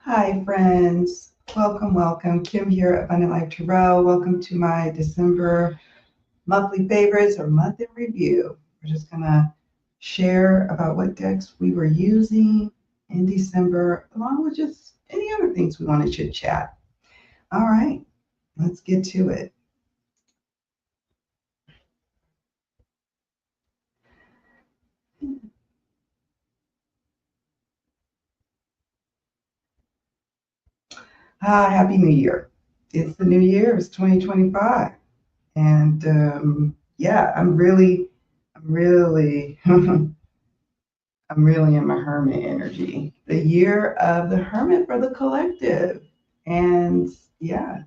Hi, friends. Welcome, welcome. Kim here, Abundant Life Tarot. Welcome to my December monthly favorites or month in review. We're just going to share about what decks we were using in December, along with just any other things we want to chit chat. All right, let's get to it. Happy New Year. It's the new year, it's 2025. And yeah, I'm really I'm really in my hermit energy. The year of the hermit for the collective. And yeah,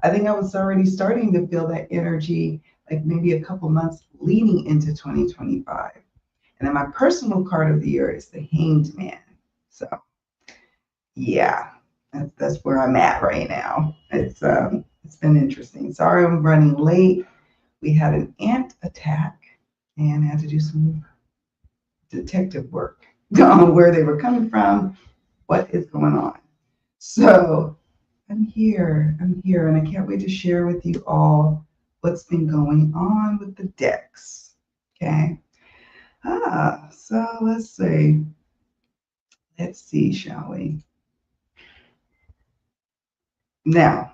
I think I was already starting to feel that energy like maybe a couple months leading into 2025. And then my personal card of the year is the Hanged Man. So yeah, that's where I'm at right now. It's been interesting. Sorry I'm running late. We had an ant attack and had to do some detective work on where they were coming from, what is going on. So I'm here, and I can't wait to share with you all what's been going on with the decks. Okay. So let's see, shall we? Now,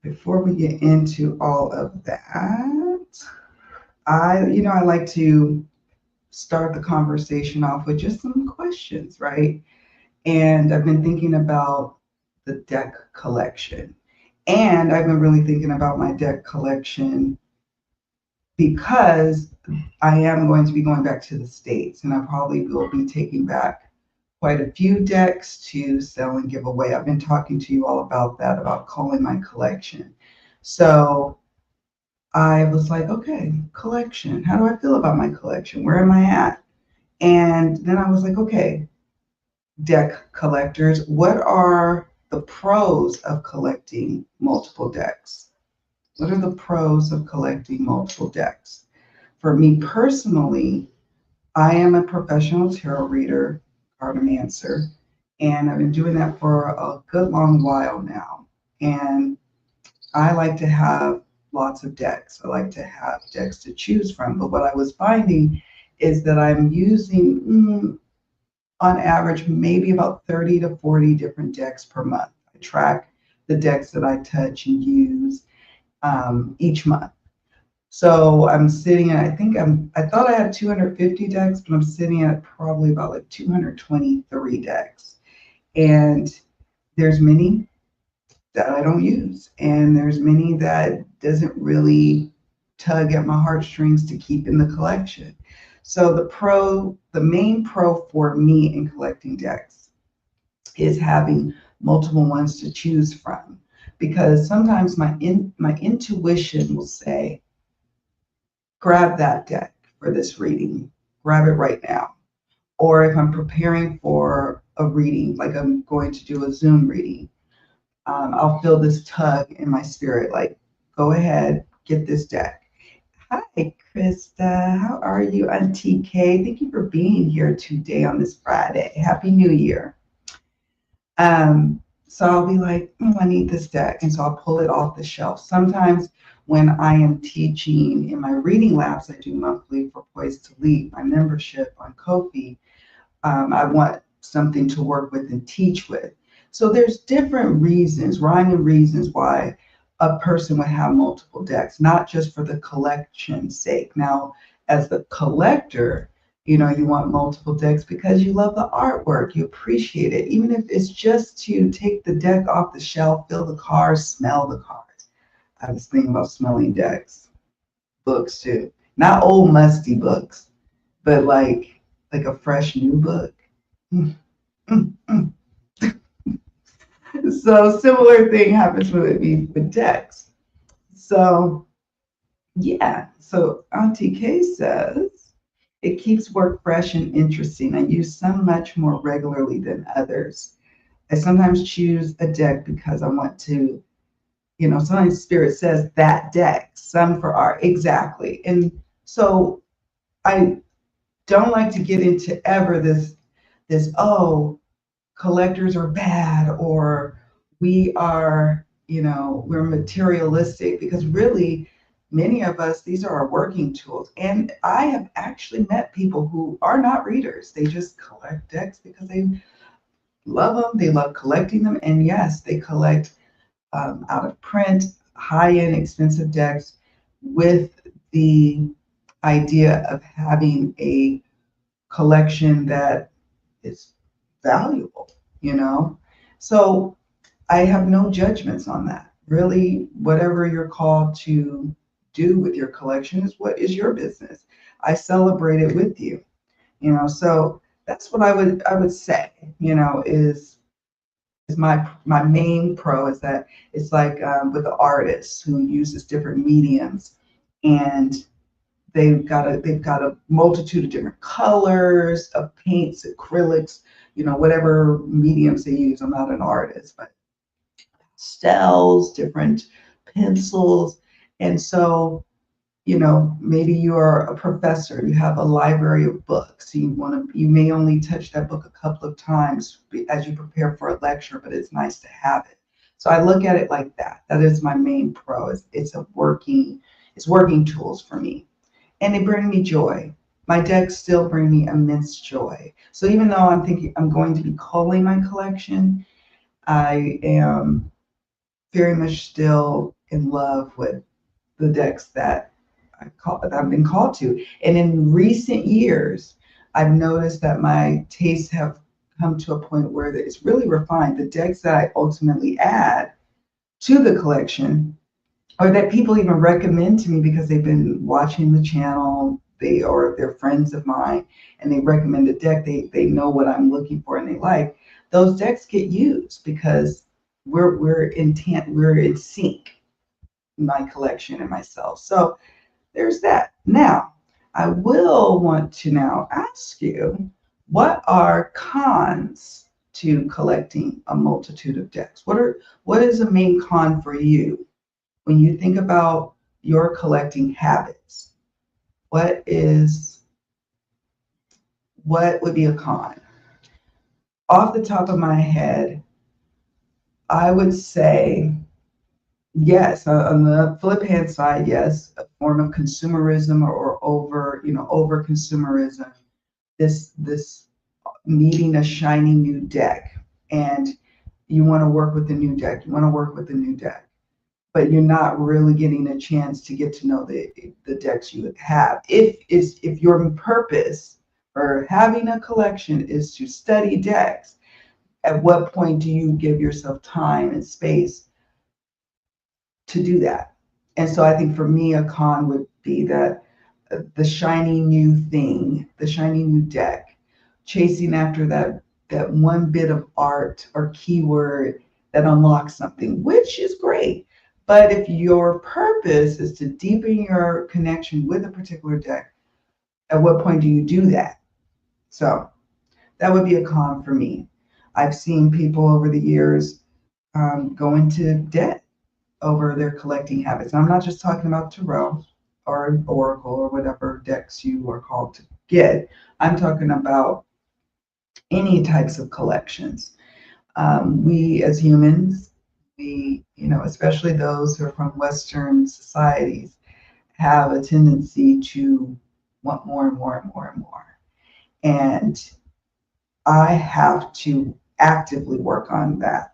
before we get into all of that, I like to start the conversation off with just some questions, right? And I've been thinking about the deck collection. And I've been really thinking about my deck collection because I am going to be going back to the States and I probably will be taking back quite a few decks to sell and give away. I've been talking to you all about that, about calling my collection. So I was like, okay, collection. How do I feel about my collection? Where am I at? And then I was like, okay, deck collectors, what are the pros of collecting multiple decks? What are the pros of collecting multiple decks? For me personally, I am a professional tarot reader, cartomancer, and I've been doing that for a good long while now. And I like to have lots of decks. I like to have decks to choose from. But what I was finding is that I'm using on average, maybe about 30 to 40 different decks per month. I track the decks that I touch and use each month. So I'm sitting at, I thought I had 250 decks, but I'm sitting at probably about like 223 decks. And there's many that I don't use. And there's many that doesn't really tug at my heartstrings to keep in the collection. So the main pro for me in collecting decks is having multiple ones to choose from, because sometimes my intuition will say, grab that deck for this reading, grab it right now. Or if I'm preparing for a reading, like I'm going to do a Zoom reading, I'll feel this tug in my spirit, like, go ahead, get this deck. Hi, Krista. How are you, Auntie K? Thank you for being here today on this Friday. Happy New Year. So I'll be like, I need this deck. And so I'll pull it off the shelf. Sometimes when I am teaching in my reading labs, I do monthly for Poised to Lead, my membership on Ko-fi. I want something to work with and teach with. So there's different reasons, rhyme and reasons why a person would have multiple decks, not just for the collection's sake. Now, as the collector, you want multiple decks because you love the artwork, you appreciate it, even if it's just to take the deck off the shelf, feel the cards, smell the cards. I was thinking about smelling decks, books too. Not old musty books, but like a fresh new book. Mm, mm, mm. So similar thing happens with me with decks. So yeah, so Auntie K says, it keeps work fresh and interesting. I use some much more regularly than others. I sometimes choose a deck because I want to, sometimes Spirit says that deck, some for art. Exactly. And so I don't like to get into ever this, oh, collectors are bad, or we are, we're materialistic, because really many of us, these are our working tools. And I have actually met people who are not readers. They just collect decks because they love them. They love collecting them. And yes, they collect out of print, high-end, expensive decks with the idea of having a collection that is valuable, you know? So I have no judgments on that. Really, whatever you're called to do with your collection is what is your business. I celebrate it with you, so that's what I would say, is my main pro is that it's like with the artists who uses different mediums, and they've got a multitude of different colors of paints, acrylics, whatever mediums they use. I'm not an artist, but pastels, different pencils. And so, maybe you are a professor, you have a library of books. You may only touch that book a couple of times as you prepare for a lecture, but it's nice to have it. So I look at it like that. That is my main pro. It's working tools for me. And they bring me joy. My decks still bring me immense joy. So even though I'm thinking I'm going to be culling my collection, I am very much still in love with the decks that I've been called to. And in recent years, I've noticed that my tastes have come to a point where it's really refined. The decks that I ultimately add to the collection, or that people even recommend to me because they've been watching the channel, they're friends of mine, and they recommend a deck. They know what I'm looking for and they like. Those decks get used because we're in sync, my collection and myself. So there's that. Now, I will want to now ask you, what are cons to collecting a multitude of decks? What is a main con for you when you think about your collecting habits? What would be a con? Off the top of my head, I would say yes. On the flip hand side, yes, a form of consumerism, or over consumerism. This needing a shiny new deck, and you want to work with the new deck. You want to work with the new deck, but you're not really getting a chance to get to know the decks you have. If your purpose for having a collection is to study decks, at what point do you give yourself time and space to do that? And so I think for me, a con would be that the shiny new thing, the shiny new deck, chasing after that one bit of art or keyword that unlocks something, which is great. But if your purpose is to deepen your connection with a particular deck, at what point do you do that? So that would be a con for me. I've seen people over the years go into debt over their collecting habits. And I'm not just talking about tarot or oracle or whatever decks you are called to get. I'm talking about any types of collections. We as humans, especially those who are from Western societies, have a tendency to want more and more and more and more. And I have to actively work on that.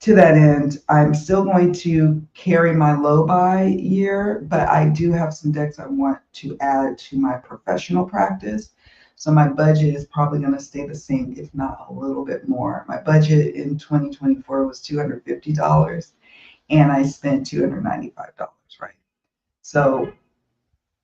To that end, I'm still going to carry my low buy year, but I do have some decks I want to add to my professional practice. So my budget is probably going to stay the same, if not a little bit more. My budget in 2024 was $250, and I spent $295, right? So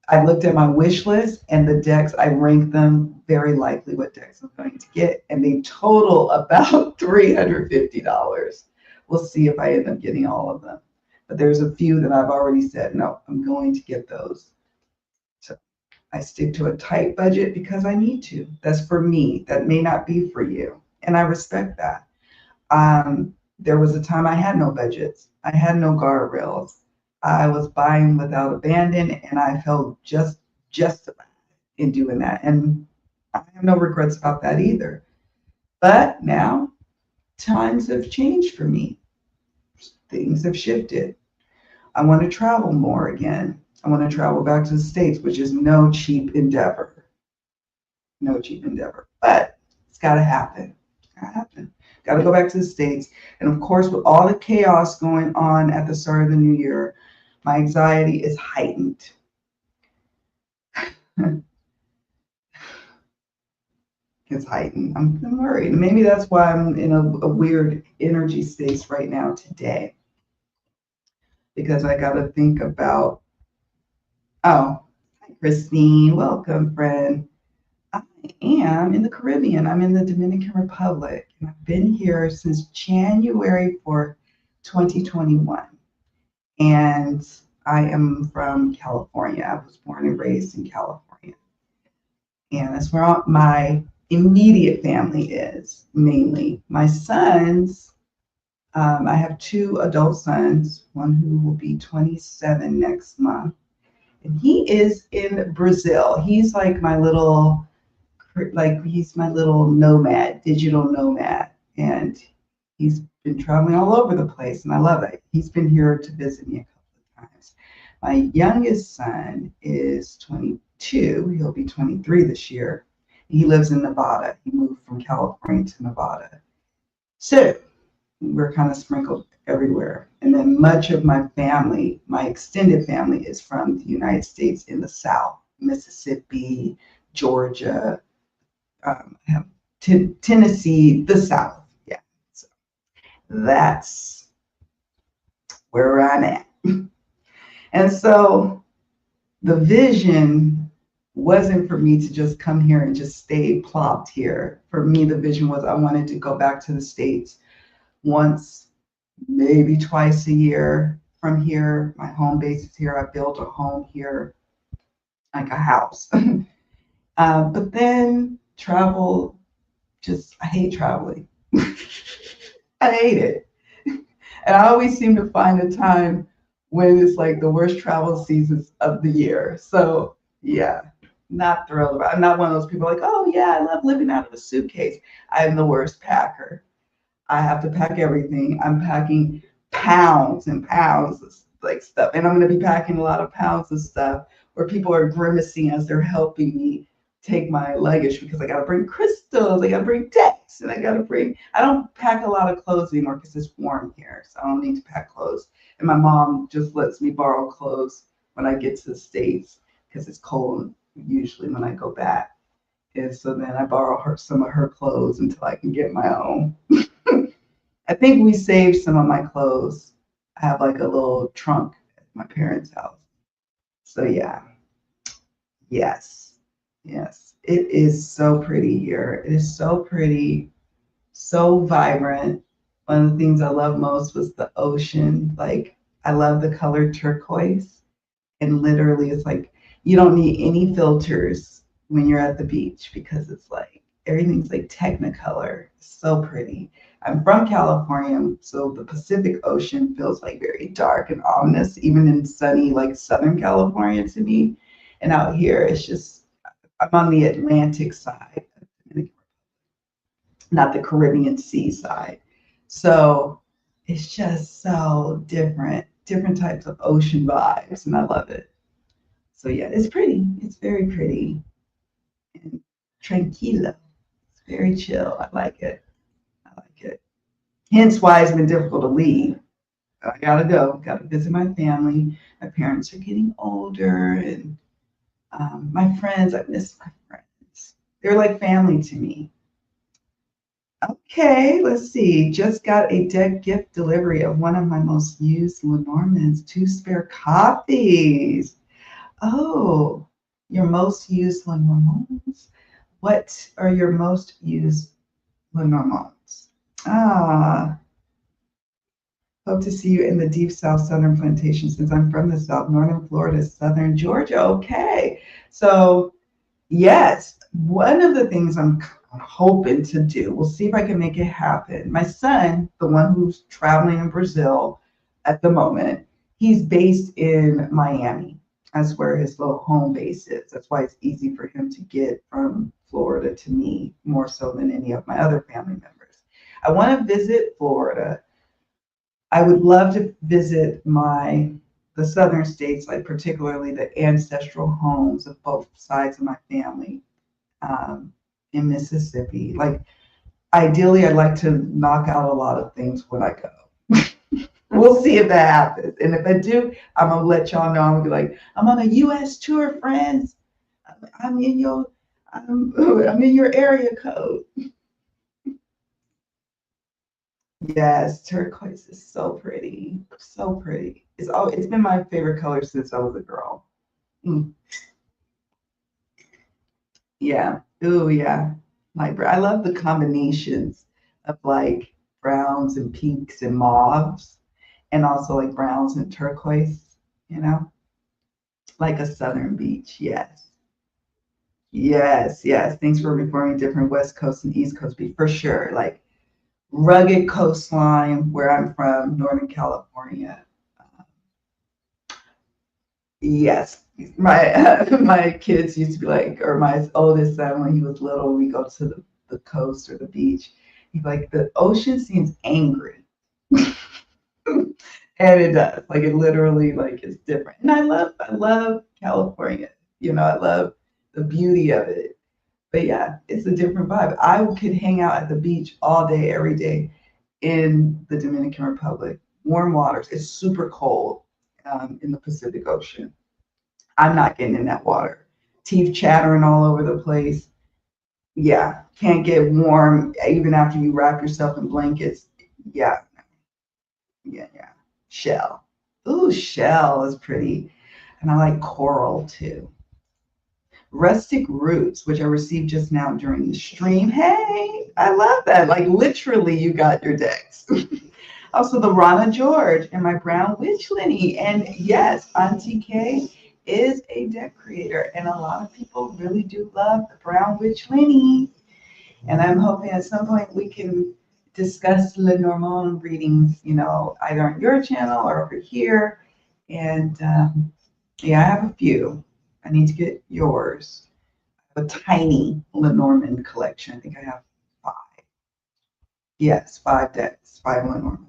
I looked at my wish list and the decks, I ranked them very likely what decks I'm going to get, and they total about $350. We'll see if I end up getting all of them. But there's a few that I've already said, no, I'm going to get those. So I stick to a tight budget because I need to. That's for me. That may not be for you. And I respect that. There was a time I had no budgets. I had no guardrails. I was buying without abandon, and I felt just justified in doing that. And I have no regrets about that either. But now times have changed for me. Things have shifted. I want to travel more again. I want to travel back to the States, which is no cheap endeavor. No cheap endeavor. But it's got to happen. It's got to happen. Got to go back to the States. And of course, with all the chaos going on at the start of the new year, my anxiety is heightened. It's heightened. I'm worried. Maybe that's why I'm in a weird energy space right now today. Because I got to think about, oh, hi, Christine. Welcome, friend. I am in the Caribbean. I'm in the Dominican Republic. And I've been here since January 4th, 2021. And I am from California. I was born and raised in California. And that's where my immediate family is, mainly. My sons, I have two adult sons, one who will be 27 next month. And he is in Brazil. He's like he's my little nomad, digital nomad. And he's been traveling all over the place, and I love it. He's been here to visit me a couple of times. My youngest son is 22. He'll be 23 this year. He lives in Nevada. He moved from California to Nevada. So we're kind of sprinkled everywhere. And then much of my family, my extended family, is from the United States in the South, Mississippi, Georgia, Tennessee, the South. Yeah. So that's where I'm at. And so the vision wasn't for me to just come here and just stay plopped here. For me, the vision was I wanted to go back to the States once, maybe twice a year from here. My home base is here. I built a home here, like a house. But then travel, I hate traveling. I hate it. And I always seem to find a time when it's like the worst travel seasons of the year. So yeah, not thrilled about it. I'm not one of those people like, oh yeah, I love living out of a suitcase. I'm the worst packer. I have to pack everything. I'm packing pounds and pounds of like stuff. And I'm going to be packing a lot of pounds of stuff where people are grimacing as they're helping me take my luggage because I got to bring crystals, I got to bring decks, and I don't pack a lot of clothes anymore because it's warm here. So I don't need to pack clothes. And my mom just lets me borrow clothes when I get to the States because it's cold usually when I go back. And so then I borrow some of her clothes until I can get my own. I think we saved some of my clothes. I have like a little trunk at my parents' house. So yeah, yes, yes. It is so pretty here. It is so pretty, so vibrant. One of the things I love most was the ocean. Like I love the color turquoise. And literally it's like you don't need any filters when you're at the beach because it's like everything's like technicolor. It's so pretty. I'm from California, so the Pacific Ocean feels like very dark and ominous, even in sunny like Southern California to me. And out here, it's just I'm on the Atlantic side, not the Caribbean Sea side. So it's just so different types of ocean vibes, and I love it. So yeah, it's pretty. It's very pretty and tranquilo. It's very chill. I like it. I like it. Hence why it's been difficult to leave. I gotta go. Gotta visit my family. My parents are getting older, and my friends. I miss my friends. They're like family to me. Okay, let's see. Just got a dead gift delivery of one of my most used Lenormands, two spare copies. Oh, your most used Lenormands? What are your most used Lenormands? Ah, hope to see you in the deep South Southern plantation since I'm from the South, Northern Florida, Southern Georgia. Okay, so yes, one of the things I'm hoping to do, we'll see if I can make it happen. My son, the one who's traveling in Brazil at the moment, he's based in Miami. That's where his little home base is. That's why it's easy for him to get from Florida to me more so than any of my other family members. I want to visit Florida. I would love to visit the southern states, like particularly the ancestral homes of both sides of my family in Mississippi. Like ideally, I'd like to knock out a lot of things when I go. We'll see if that happens. And if I do, I'm gonna let y'all know. I'm gonna be like, I'm on a U.S. tour, friends. I'm in your, I'm in your area code. Yes, turquoise is so pretty, so pretty. It's been my favorite color since I was a girl. Mm, yeah. Oh yeah. Like I love the combinations of like browns and pinks and mauves, and also like browns and turquoise. You know, like a southern beach. Yes. Yes, yes. Thanks for reforming different West Coast and East Coast beach for sure. Like rugged coastline where I'm from, Northern California. Yes, my my kids used to be like, or my oldest son when he was little, we go to the coast or the beach. He's like, the ocean seems angry, and it does. Like it literally like is different. And I love California. You know, I love the beauty of it. But yeah, it's a different vibe. I could hang out at the beach all day, every day in the Dominican Republic. Warm waters. It's super cold in the Pacific Ocean. I'm not getting in that water. Teeth chattering all over the place. Yeah, can't get warm even after you wrap yourself in blankets. Yeah, yeah, yeah. Shell. Ooh, shell is pretty. And I like coral too. Rustic Roots, which I received just now during the stream. Hey, I love that. Like literally, you got your decks. Also, the Rana George and my brown witch Lenny. And yes, Auntie K is a deck creator, and a lot of people really do love the brown witch Lenny. And I'm hoping at some point we can discuss Lenormand readings, you know, either on your channel or over here. And yeah, I have a few. I need to get yours. I have a tiny Lenormand collection. I think I have five. Yes, five decks, five Lenormand.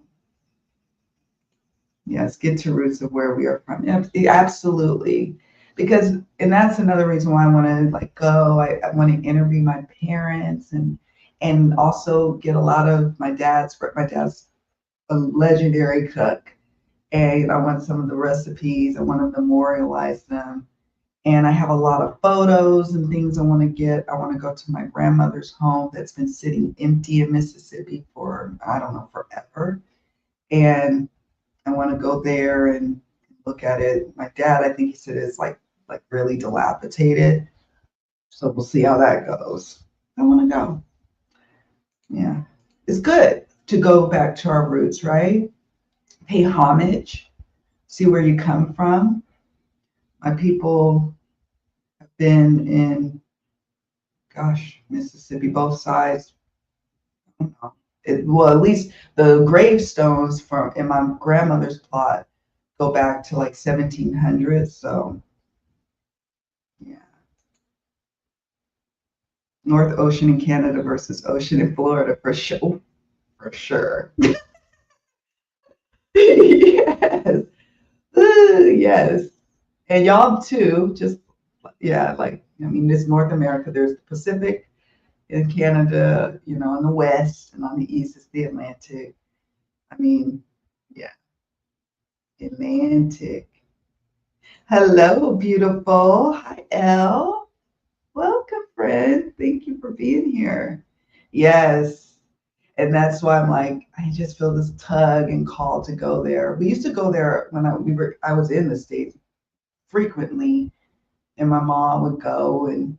Yes, get to roots of where we are from. Absolutely. Because, and that's another reason why I want to like go. I want to interview my parents and also get a lot of my dad's a legendary cook. And I want some of the recipes. I want to memorialize them. And I have a lot of photos and things I want to get. I want to go to my grandmother's home that's been sitting empty in Mississippi for, I don't know, forever. And I want to go there and look at it. My dad, I think he said it's like really dilapidated. So we'll see how that goes. I want to go. Yeah. It's good to go back to our roots, right? Pay homage, see where you come from. My people have been in, gosh, Mississippi, both sides. I don't know. Well, at least the gravestones from in my grandmother's plot go back to like 1700s. So yeah. North Ocean in Canada versus Ocean in Florida for sure. For sure. Yes. Yes. And y'all too, just yeah, like I mean, this North America, there's the Pacific in Canada, you know, in the west, and on the east is the Atlantic. I mean, yeah, Atlantic. Hello, beautiful. Hi, Elle. Welcome, friend. Thank you for being here. Yes. And that's why I'm like, I just feel this tug and call to go there. We used to go there when I was in the States frequently, and my mom would go and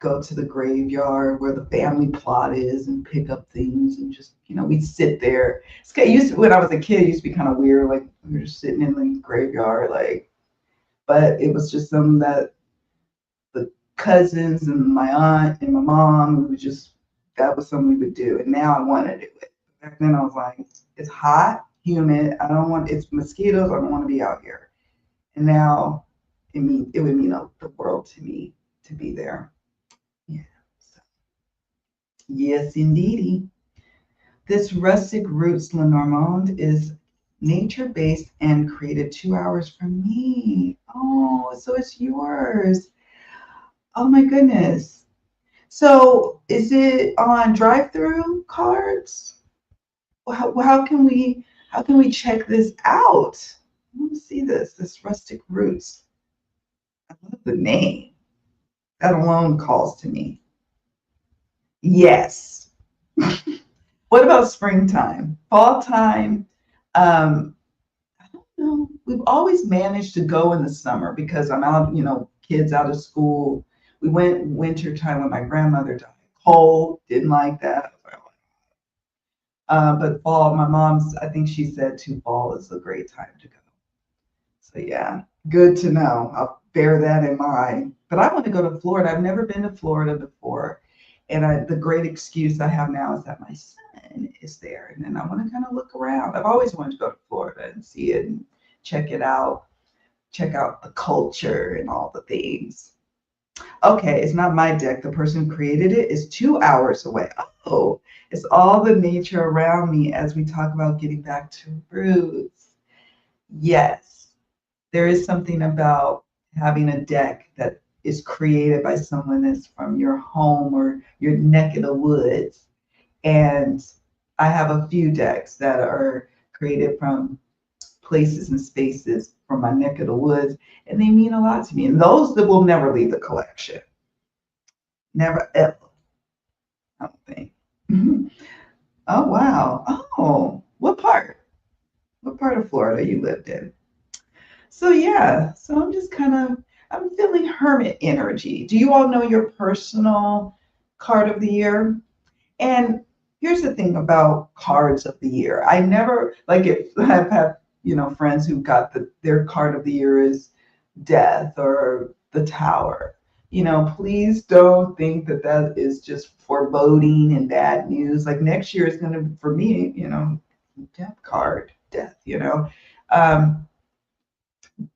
go to the graveyard where the family plot is and pick up things and just, you know, we'd sit there. When I was a kid, it used to be kind of weird, like we were just sitting in the graveyard, like, but it was just something that the cousins and my aunt and my mom, we would just, that was something we would do. And now I want to do it. Back then I was like, it's hot, humid. I don't want, it's mosquitoes. I don't want to be out here. And now it would mean the world to me to be there. Yeah. So, yes, indeedy. This rustic roots Lenormand is nature-based and created 2 hours from me. Oh, so it's yours. Oh my goodness. So is it on drive-through cards? How can we check this out? Let me see this rustic roots. I love the name. That alone calls to me. Yes. What about springtime? Fall time? I don't know. We've always managed to go in the summer because I'm out, kids out of school. We went winter time when my grandmother died. Cold, didn't like that. But fall, my mom's, I think she said too, fall is a great time to go. So yeah, good to know. I'll bear that in mind. But I want to go to Florida. I've never been to Florida before. And the great excuse I have now is that my son is there. And then I want to kind of look around. I've always wanted to go to Florida and see it and check it out, check out the culture and all the things. Okay, it's not my deck. The person who created it is 2 hours away. Oh, it's all the nature around me as we talk about getting back to roots. Yes, there is something about having a deck that is created by someone that's from your home or your neck of the woods. And I have a few decks that are created from places and spaces from my neck of the woods, and they mean a lot to me. And those that will never leave the collection. Never ever, I don't think. Oh wow. Oh, what part? What part of Florida you lived in? So yeah, so I'm feeling hermit energy. Do you all know your personal card of the year? And here's the thing about cards of the year. I never like if I've had, friends who got their card of the year is death or the tower. Please don't think that that is just foreboding and bad news. Like next year is going to, for me, death card, death. Um,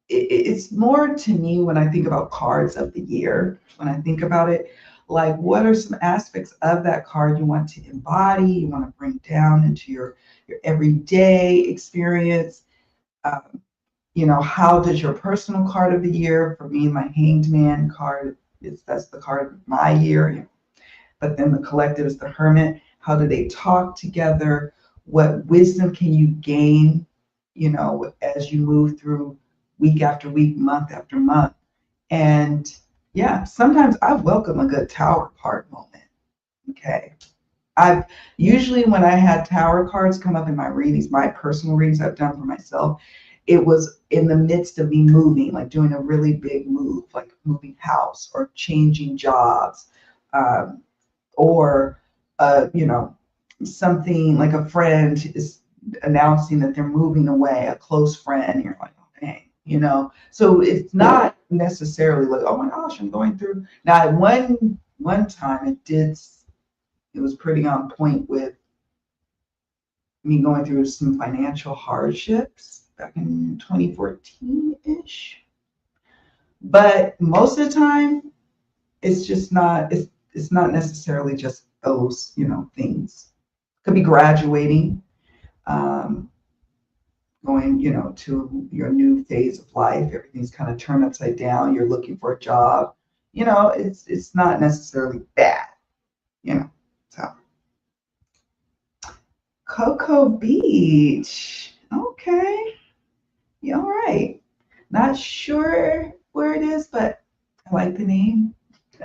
it's more to me when I think about cards of the year, when I think about it, like what are some aspects of that card you want to embody, you want to bring down into your everyday experience. Um, how does your personal card of the year, for me, my Hanged Man card that's the card of my year, but then the collective is the Hermit. How do they talk together? What wisdom can you gain, as you move through week after week, month after month? And yeah, sometimes I welcome a good tower card moment. Okay. I've usually when I had tower cards come up in my readings, my personal readings I've done for myself, it was in the midst of me moving, like doing a really big move, like moving house or changing jobs, um, or something like a friend is announcing that they're moving away, a close friend, and you're like, oh dang, So it's not necessarily like, oh my gosh, I'm going through. Now, at one time, it was pretty on point with me going through some financial hardships back in 2014-ish. But most of the time, it's just not. It's not necessarily just those things. Could be graduating, um, going to your new phase of life. Everything's kind of turned upside down. You're looking for a job. It's not necessarily bad. So Cocoa Beach. Okay. Yeah, all right. Not sure where it is, but I like the name.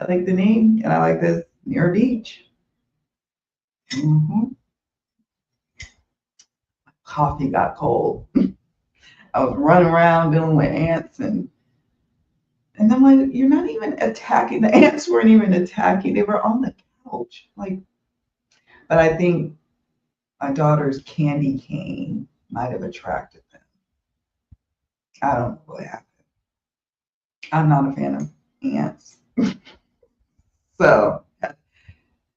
I like the name, and I like this near a beach. hmm Coffee got cold. I was running around dealing with ants, and I'm like, you're not even attacking. The ants weren't even attacking. They were on the couch. Like, but I think my daughter's candy cane might have attracted them. I don't know what happened. I'm not a fan of ants. So,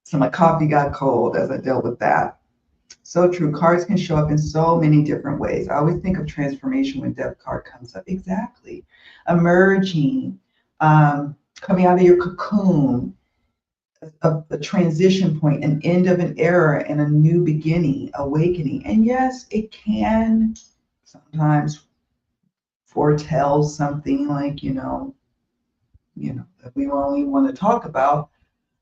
so my coffee got cold as I dealt with that. So true. Cards can show up in so many different ways. I always think of transformation when death card comes up. Exactly. Emerging, coming out of your cocoon, a transition point, an end of an era and a new beginning, awakening. And yes, it can sometimes foretell something like, that we only want to talk about,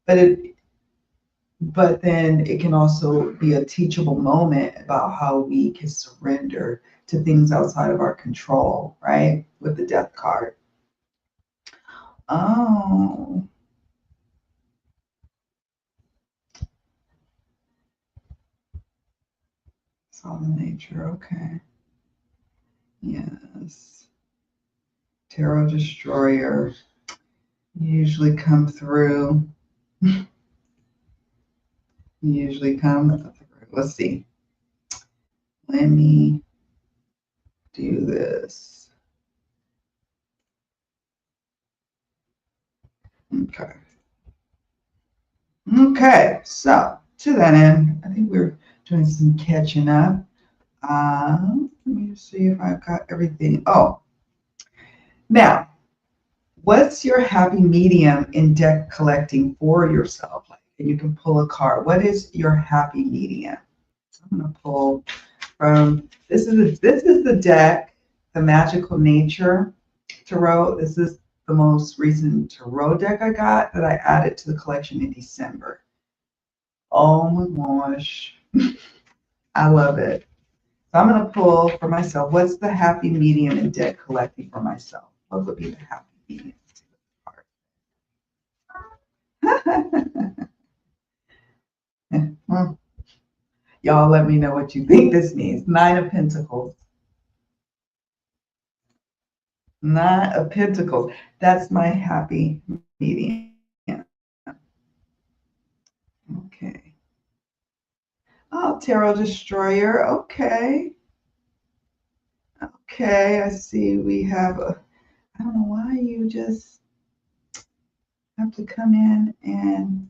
but then it can also be a teachable moment about how we can surrender to things outside of our control, right? With the death card. Oh, solid nature. Okay. Yes. Tarot destroyer usually come through. Usually come through. Let's see. Let me do this. Okay. Okay. So to that end, I think we're doing some catching up. Let me see if I've got everything. Oh, now, what's your happy medium in deck collecting for yourself? Like, and you can pull a card. What is your happy medium? So I'm gonna pull from this is the deck, the Magical Nature Tarot. This is the most recent tarot deck I got that I added to the collection in December. Oh my gosh, I love it. So I'm going to pull for myself. What's the happy medium in deck collecting for myself? What would be the happy medium? Well, y'all let me know what you think this means. Nine of Pentacles. Nine of Pentacles. That's my happy medium. Okay. Oh, Tarot Destroyer. Okay. Okay. I see we have a, I don't know why you just have to come in and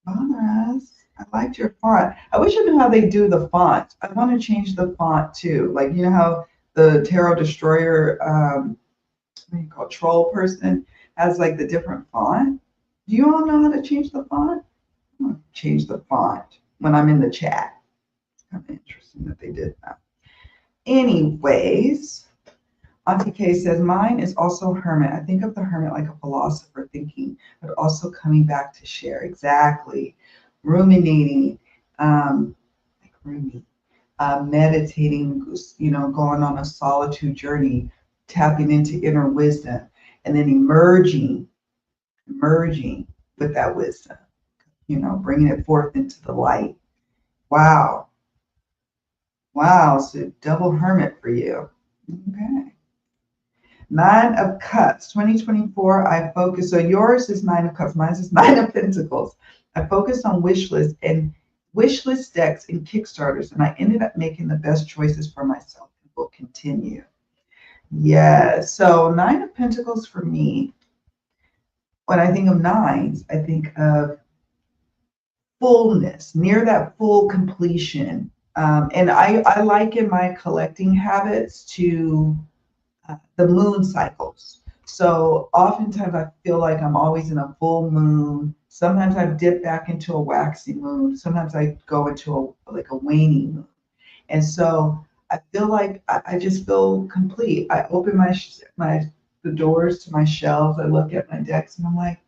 bother us. I liked your font. I wish I knew how they do the font. I want to change the font too. Like, you know how the Tarot Destroyer, what do you call it, troll person has like the different font? Do you all know how to change the font? I'm going to change the font when I'm in the chat. It's kind of interesting that they did that. Anyways, Auntie Kay says, mine is also hermit. I think of the hermit like a philosopher thinking, but also coming back to share. Exactly. Ruminating, like Rumi, meditating, going on a solitude journey, tapping into inner wisdom, and then emerging with that wisdom, bringing it forth into the light. Wow. Wow. So double hermit for you. Okay. Nine of Cups, 2024. I focus. So yours is Nine of Cups. Mine is Nine of Pentacles. I focused on wish list decks and Kickstarters, and I ended up making the best choices for myself and will continue. Yeah. So Nine of Pentacles for me. When I think of nines, I think of fullness, near that full completion. And I like in my collecting habits to the moon cycles. So oftentimes I feel like I'm always in a full moon. Sometimes I dip back into a waxing moon. Sometimes I go into a waning moon. And so I feel like I just feel complete. I open the doors to my shelves. I look at my decks and I'm like,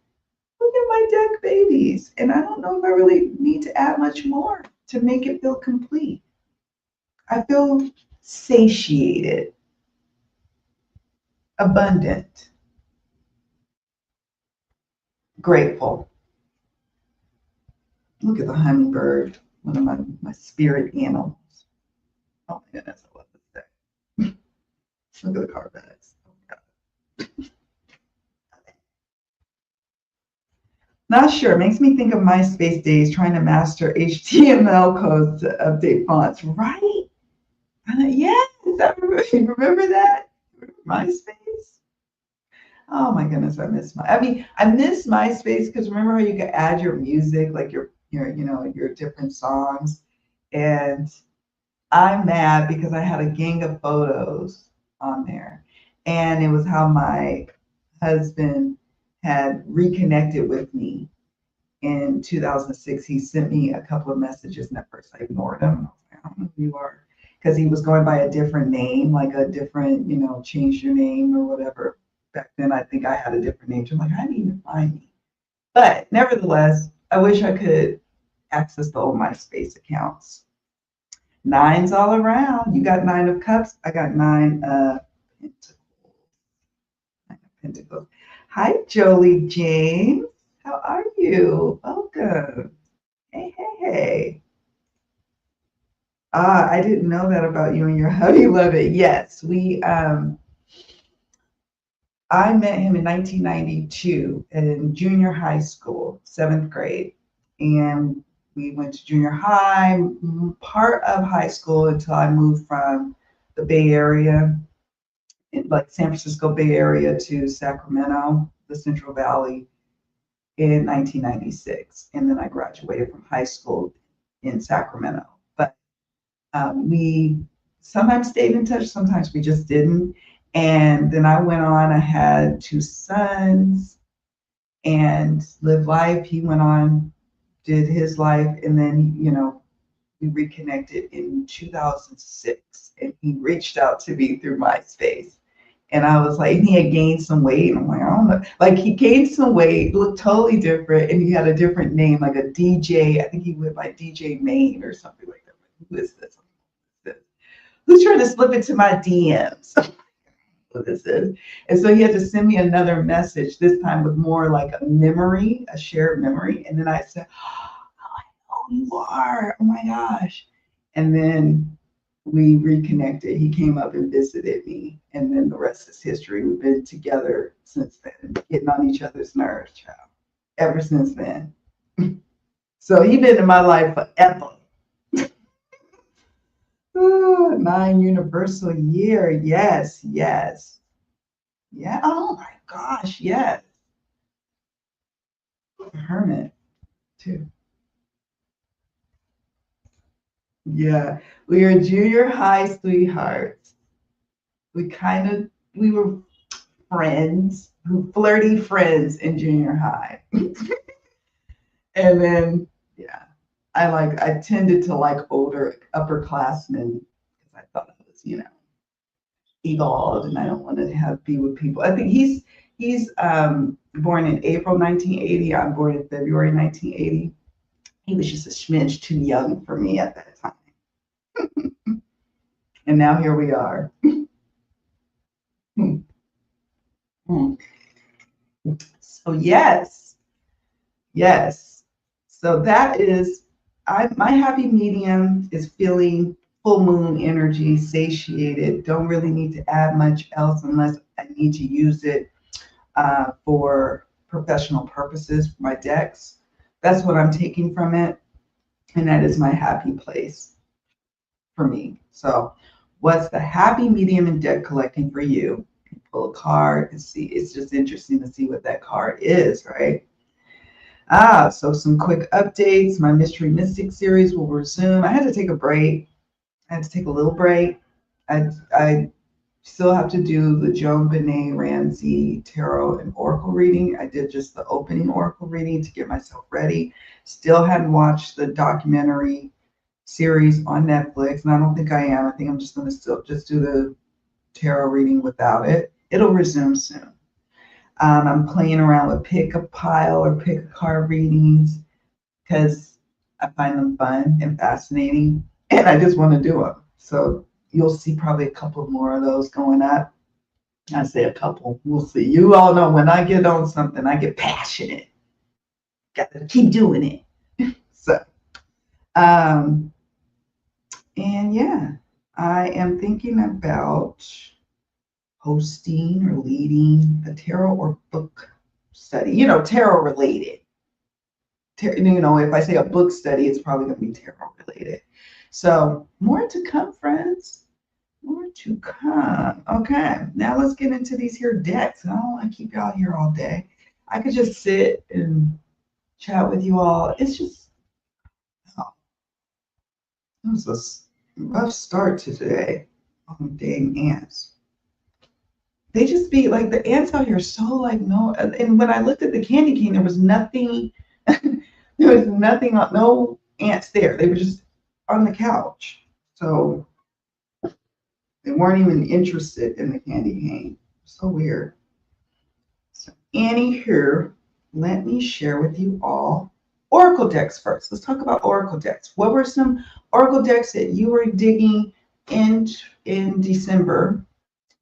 look at my deck babies. And I don't know if I really need to add much more to make it feel complete. I feel satiated, abundant, grateful. Look at the hummingbird, one of my spirit animals. Oh my goodness, I love this thing. Look at the card backs. Oh my God. Not sure. Makes me think of MySpace days trying to master HTML codes to update fonts. Right? Yes, remember that? MySpace? Oh my goodness, I miss MySpace because remember how you could add your music, like your different songs. And I'm mad because I had a gang of photos on there. And it was how my husband had reconnected with me. in 2006, he sent me a couple of messages, and at first I ignored him. I was like, I don't know who you are. Because he was going by a different name, like a different, change your name or whatever. Back then, I think I had a different name. So I'm like, how do you even find me? But nevertheless, I wish I could access the old MySpace accounts. Nines all around. You got 9 of cups. I got 9 of pentacles. Hi, Jolie James. How are you? Welcome. Hey, hey, hey. Ah, I didn't know that about you and your hubby. Love it. Yes, I met him in 1992 in junior high school, 7th grade. And we went to junior high, part of high school until I moved from the Bay Area, like San Francisco Bay Area to Sacramento, the Central Valley in 1996. And then I graduated from high school in Sacramento. But we sometimes stayed in touch, sometimes we just didn't. And then I went on, I had 2 sons and lived life. He went on, did his life, and then, we reconnected in 2006. And he reached out to me through MySpace. And I was like, he had gained some weight. And I'm like, I don't know. Like, he gained some weight, looked totally different, and he had a different name, like a DJ. I think he went by DJ Maine or something like that. Who is this? Who's trying to slip into my DMs? What this is. And so he had to send me another message, this time with more like a memory, a shared memory. And then I said, oh, I know who you are. Oh my gosh. And then we reconnected. He came up and visited me. And then the rest is history. We've been together since then, getting on each other's nerves, child. Ever since then. So he's been in my life forever. 9 universal year. Yes, yes. Yeah. Oh my gosh. Yes. Hermit too. Yeah. We were junior high sweethearts. We were friends, flirty friends in junior high. And then, yeah, I tended to like older upperclassmen because I thought I was, evolved, and I don't want to be with people. I think he's born in April 1980. I'm born in February 1980. He was just a smidge too young for me at that time. And now here we are. So yes, yes. So that is my happy medium is feeling full moon energy, satiated. Don't really need to add much else unless I need to use it for professional purposes for my decks. That's what I'm taking from it. And that is my happy place for me. So what's the happy medium in deck collecting for you? You pull a card and see. It's just interesting to see what that card is, right? So some quick updates. My Mystery Mystic series will resume. I had to take a break. I had to take a little break. I still have to do the Joan Benet Ramsey Tarot and Oracle reading. I did just the opening Oracle reading to get myself ready. Still hadn't watched the documentary series on Netflix, and I don't think I am. I think I'm just going to still just do the tarot reading without it. It'll resume soon. I'm playing around with pick a pile or pick a card readings because I find them fun and fascinating, and I just want to do them. So you'll see probably a couple more of those going up. I say a couple. We'll see. You all know when I get on something, I get passionate. Got to keep doing it. So, and yeah, I am thinking about hosting or leading a tarot or book study, tarot related. If I say a book study, it's probably going to be tarot related. So more to come, friends. More to come. Okay, now let's get into these here decks. I don't want to keep y'all here all day. I could just sit and chat with you all. It's just, it was a rough start to today. Oh, dang ants. They just be the ants out here so no. And when I looked at the candy cane, there was nothing. There was nothing, no ants there. They were just on the couch. So they weren't even interested in the candy cane. So weird. So, anywho, let me share with you all Oracle decks first. Let's talk about Oracle decks. What were some Oracle decks that you were digging in December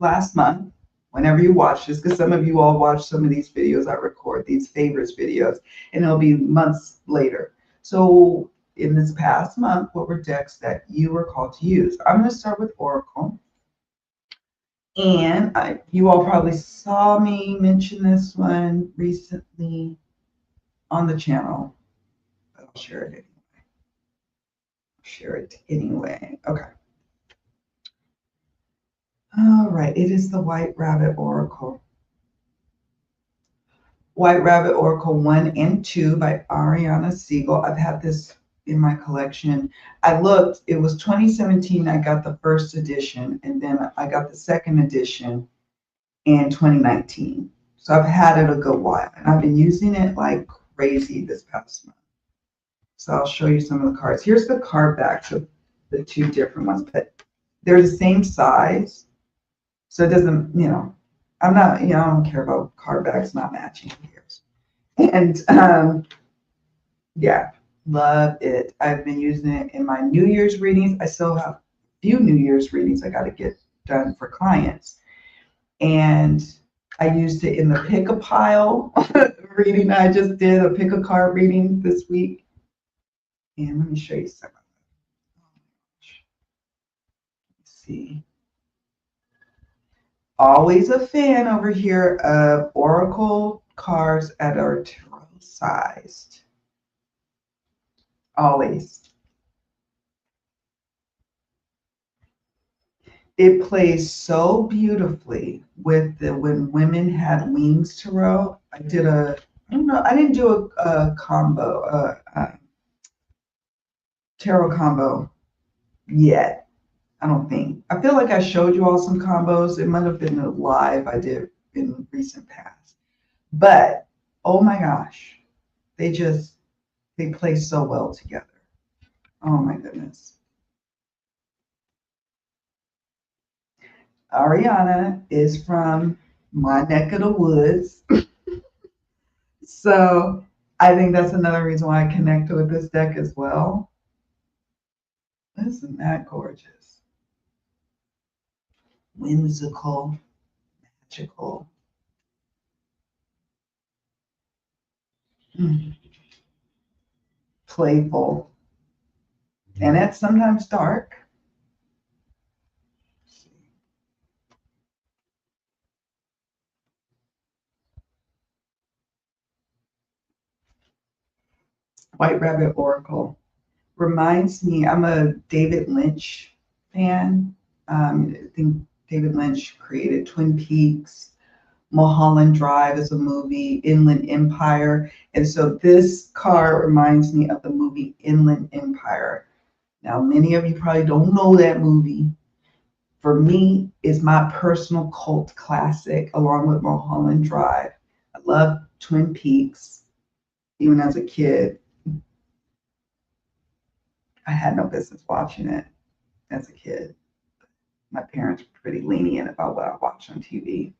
last month? Whenever you watch this, because some of you all watch some of these videos I record, these favorites videos, and it'll be months later. So in this past month, what were decks that you were called to use? I'm going to start with Oracle. And you all probably saw me mention this one recently on the channel, but I'll share it anyway. Share it anyway. Okay. All right. It is the White Rabbit Oracle. White Rabbit Oracle 1 and 2 by Ariana Siegel. I've had this in my collection. I looked, it was 2017, I got the first edition, and then I got the second edition in 2019. So I've had it a good while, and I've been using it like crazy this past month. So I'll show you some of the cards. Here's the card backs of the two different ones, but they're the same size. So it doesn't, I'm not, I don't care about card backs not matching here. And yeah, love it. I've been using it in my New Year's readings. I still have a few New Year's readings I got to get done for clients. And I used it in the pick a pile reading I just did, a pick a card reading this week. And let me show you some of them. Let's see. Always a fan over here of Oracle cards that are tarot sized. Always. It plays so beautifully with the When Women Had Wings tarot. I didn't do a combo, tarot combo yet. I don't think. I feel like I showed you all some combos. It might have been a live I did in recent past. But oh my gosh, they play so well together. Oh my goodness. Ariana is from my neck of the woods. So I think that's another reason why I connected with this deck as well. Isn't that gorgeous? Whimsical, magical. Playful. And it's sometimes dark. White Rabbit Oracle reminds me, I'm a David Lynch fan. I think David Lynch created Twin Peaks. Mulholland Drive is a movie, Inland Empire. And so this card reminds me of the movie Inland Empire. Now, many of you probably don't know that movie. For me, it's my personal cult classic along with Mulholland Drive. I love Twin Peaks, even as a kid. I had no business watching it as a kid. My parents were pretty lenient about what I watched on TV.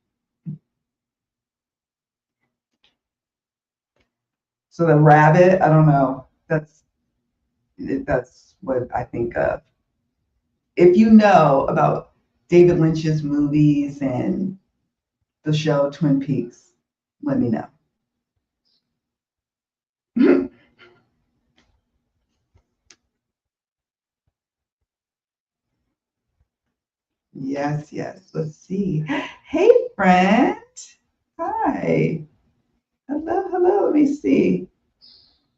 So the rabbit, I don't know. That's what I think of. If you know about David Lynch's movies and the show Twin Peaks, let me know. Yes, yes. Let's see. Hey, friend. Hi. Hello, hello. Let me see.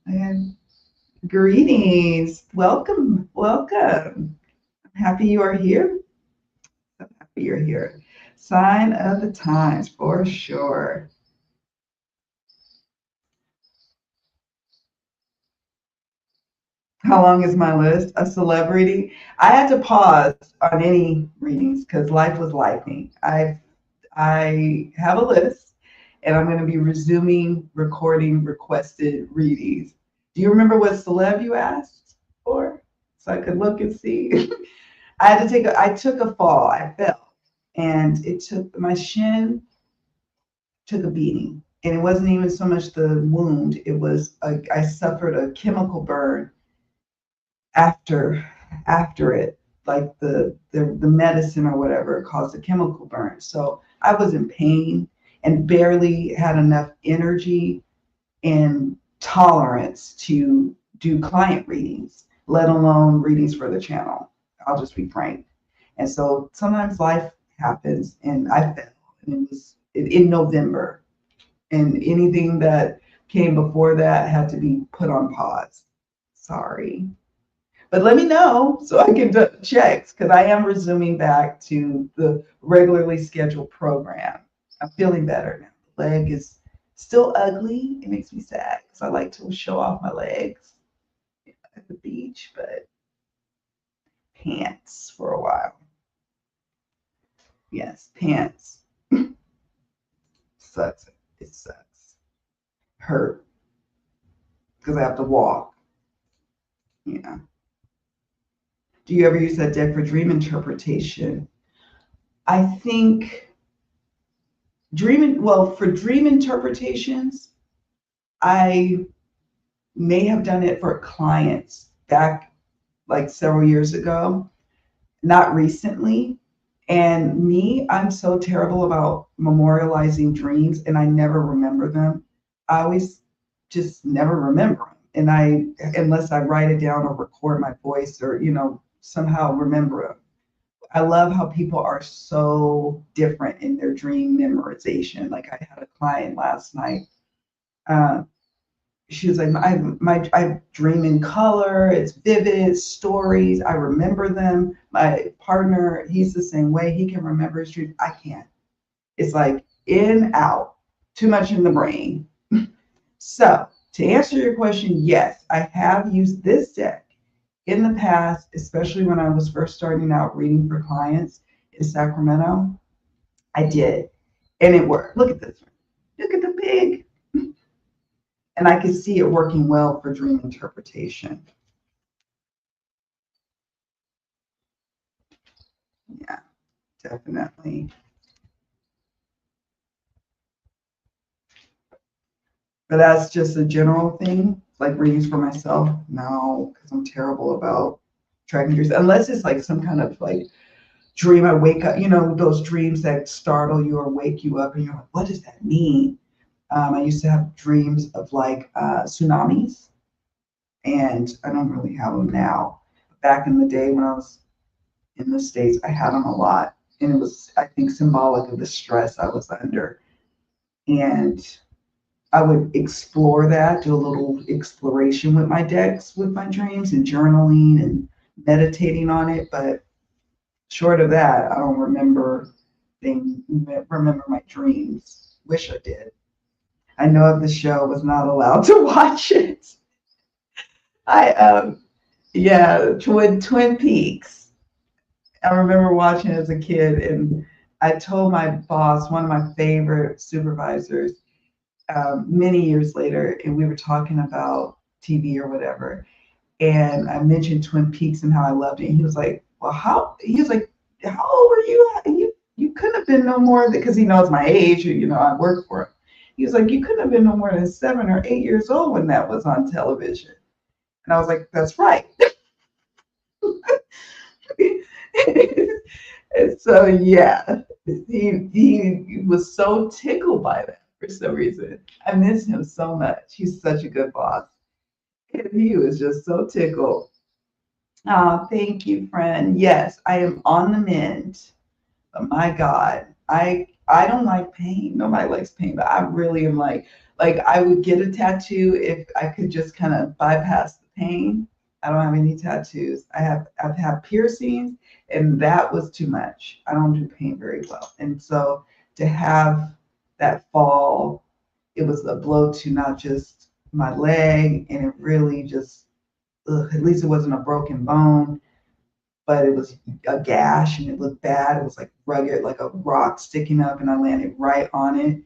And greetings. Welcome, welcome. I'm happy you are here. So happy you're here. Sign of the times for sure. How long is my list? A celebrity. I had to pause on any readings because life was lifing. I have a list, and I'm going to be resuming recording requested readings. Do you remember what celeb you asked for? So I could look and see. I took a fall. I fell and it took my shin took a beating. And it wasn't even so much the wound, it was I suffered a chemical burn after it, like the medicine or whatever caused a chemical burn. So I was in pain and barely had enough energy and tolerance to do client readings, let alone readings for the channel. I'll just be frank. And so sometimes life happens, and I fell, and it was in November, and anything that came before that had to be put on pause. Sorry. But let me know so I can do checks because I am resuming back to the regularly scheduled program. I'm feeling better now. The leg is still ugly. It makes me sad because I like to show off my legs at the beach, but pants for a while. Yes, pants. Sucks. It sucks. Hurt because I have to walk. Yeah. Do you ever use that deck for dream interpretation? I think for dream interpretations, I may have done it for clients back like several years ago, not recently. And me, I'm so terrible about memorializing dreams and I never remember them. I always just never remember them. And unless I write it down or record my voice or, somehow remember them. I love how people are so different in their dream memorization. Like I had a client last night. Uh, she was like, I dream in color. It's vivid stories. I remember them. My partner, he's the same way. He can remember his dreams. I can't. It's like in, out, too much in the brain. So to answer your question, yes, I have used this deck in the past, especially when I was first starting out reading for clients in Sacramento. I did, and it worked. Look at this one. Look at the pig. And I could see it working well for dream interpretation. Yeah, definitely. But that's just a general thing, like readings for myself. No, because I'm terrible about tracking dreams, unless it's like some kind of like dream. I wake up, those dreams that startle you or wake you up, and you're like, what does that mean? I used to have dreams of like tsunamis, and I don't really have them now. Back in the day when I was in the States, I had them a lot. And it was, I think, symbolic of the stress I was under. And I would explore that, do a little exploration with my decks, with my dreams, and journaling and meditating on it. But short of that, I don't remember my dreams. Wish I did. I know the show was not allowed to watch it. I yeah, Twin Peaks. I remember watching it as a kid, and I told my boss, one of my favorite supervisors, many years later, and we were talking about TV or whatever, and I mentioned Twin Peaks and how I loved it. And he was like, "Well, how?" He was like, "How old were you? You couldn't have been no more than," because he knows my age. I work for him. He was like, "You couldn't have been no more than 7 or 8 years old when that was on television." And I was like, "That's right." And so yeah, he was so tickled by that for some reason. I miss him so much. He's such a good boss. And he was just so tickled. Oh, thank you, friend. Yes, I am on the mend. But my God, I don't like pain. Nobody likes pain, but I really am like I would get a tattoo if I could just kind of bypass the pain. I don't have any tattoos. I've had piercings, and that was too much. I don't do pain very well. And so to have that fall, it was a blow to not just my leg, and it really just, at least it wasn't a broken bone, but it was a gash and it looked bad. It was like rugged, like a rock sticking up, and I landed right on it.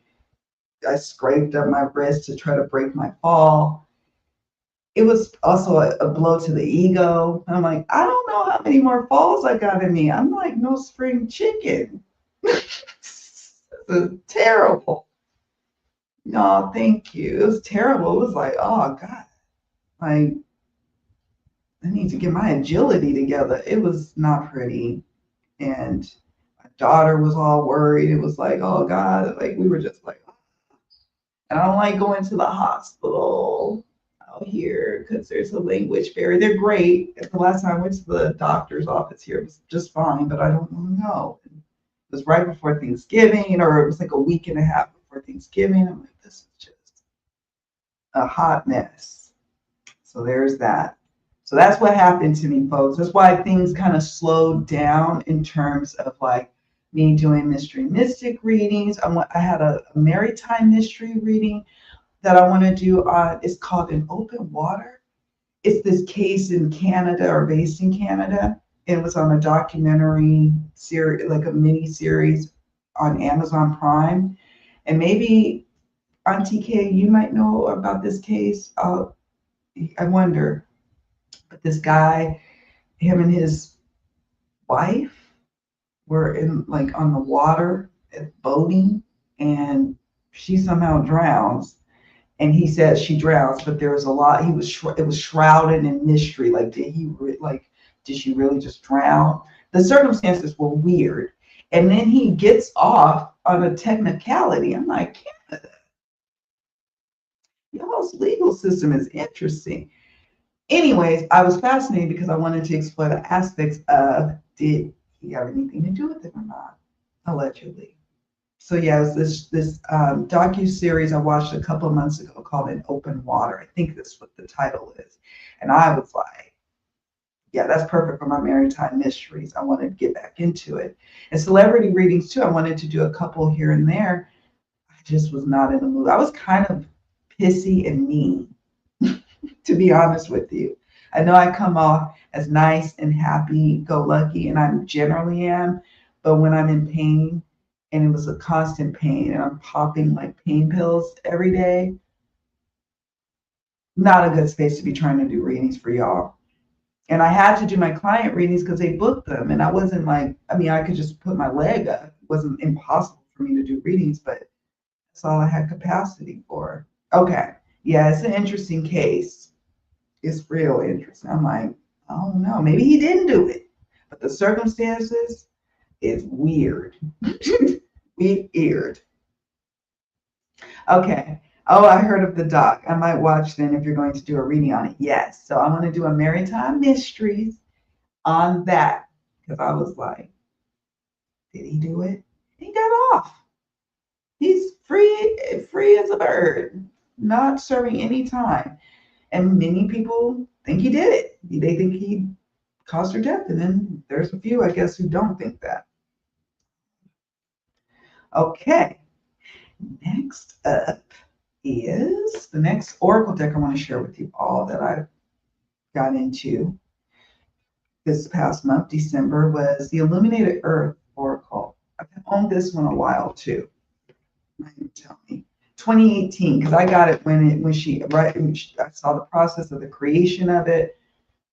I scraped up my wrist to try to break my fall. it was also a blow to the ego. I'm like, I don't know how many more falls I got in me. I'm like no spring chicken. It's terrible. No, thank you. It was terrible. It was like, oh God, like I need to get my agility together. It was not pretty. And my daughter was all worried. It was like, oh God, like we were just like, and I don't like going to the hospital out here because there's a language barrier. They're great. The last time I went to the doctor's office here, it was just fine, but I don't want to know. It was right before Thanksgiving, or it was like a week and a half before Thanksgiving. I'm like, this is just a hot mess. So there's that. So that's what happened to me, folks. That's why things kind of slowed down in terms of like me doing mystery mystic readings. I had a maritime mystery reading that I want to do. It's called An Open Water. It's this case in Canada or based in Canada. It was on a documentary series, like a mini series on Amazon Prime. And maybe Auntie K, you might know about this case. I wonder. But this guy, him and his wife were in like on the water boating, and she somehow drowns. And he said she drowns, but there was a lot. It was shrouded in mystery. Like, did she really just drown? The circumstances were weird. And then he gets off on a technicality. I'm like, y'all's legal system is interesting. Anyways, I was fascinated because I wanted to explore the aspects of, did he have anything to do with it or not, allegedly. So yeah, it was this docu series I watched a couple of months ago called An Open Water. I think that's what the title is, and I was like, yeah, that's perfect for my maritime mysteries. I wanted to get back into it, and celebrity readings too. I wanted to do a couple here and there. I just was not in the mood. I was kind of pissy and mean, to be honest with you. I know I come off as nice and happy go lucky, and I generally am, but when I'm in pain, and it was a constant pain, and I'm popping like pain pills every day, not a good space to be trying to do readings for y'all. And I had to do my client readings because they booked them, and I wasn't like, I mean, I could just put my leg up. It wasn't impossible for me to do readings, but that's all I had capacity for. Okay. Yeah, it's an interesting case. It's real interesting. I'm like, I don't know. Maybe he didn't do it, but the circumstances is weird. Weird. Okay. Oh, I heard of the doc. I might watch then if you're going to do a reading on it. Yes. So I'm going to do a Maritime Mysteries on that because I was like, did he do it? He got off. He's free as a bird, not serving any time. And many people think he did it. They think he caused her death. And then there's a few, I guess, who don't think that. Okay. Next up is the next Oracle deck I want to share with you all that I got into this past month, December, was the Illuminated Earth Oracle. I've owned this one a while too. Tell me. 2018, because I got it when she right when I saw the process of the creation of it.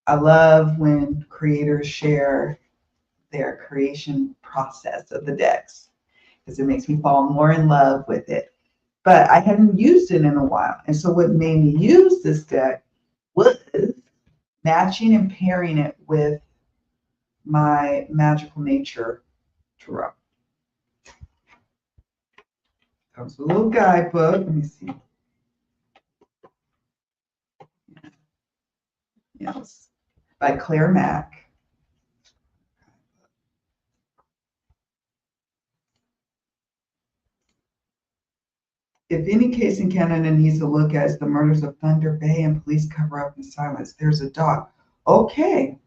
I love when creators share their creation process of the decks because it makes me fall more in love with it. But I hadn't used it in a while. And so what made me use this deck was matching and pairing it with my Magical Nature Tarot. Comes with a little guidebook. Let me see. Yes, by Claire Mack. If any case in Canada needs to look at is the murders of Thunder Bay and police cover up in silence, there's a doc. Okay,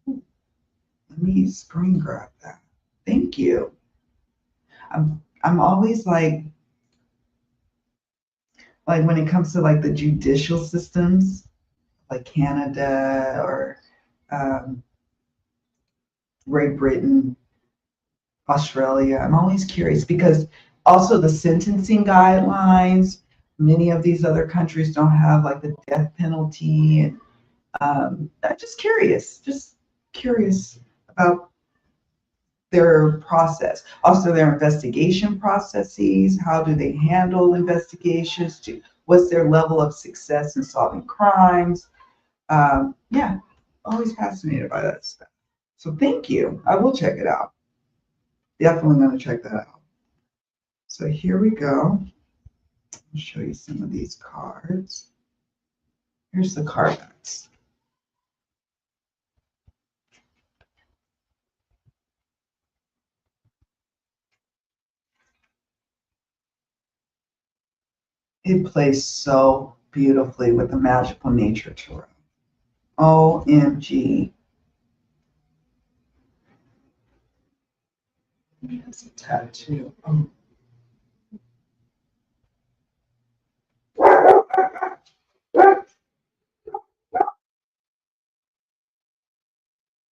let me screen grab that. Thank you. I'm always like when it comes to like the judicial systems, like Canada or um, Great Britain, Australia. I'm always curious because also the sentencing guidelines, Many of these other countries don't have like the death penalty, and I'm just curious about their process. Also, their investigation processes. How do they handle investigations? What's their level of success in solving crimes? Yeah, always fascinated by that stuff. So thank you. I will check it out. Definitely going to check that out. So here we go. I'll show you some of these cards. Here's the card backs. It plays so beautifully with the magical nature tarot. OMG. It's a tattoo. Oh.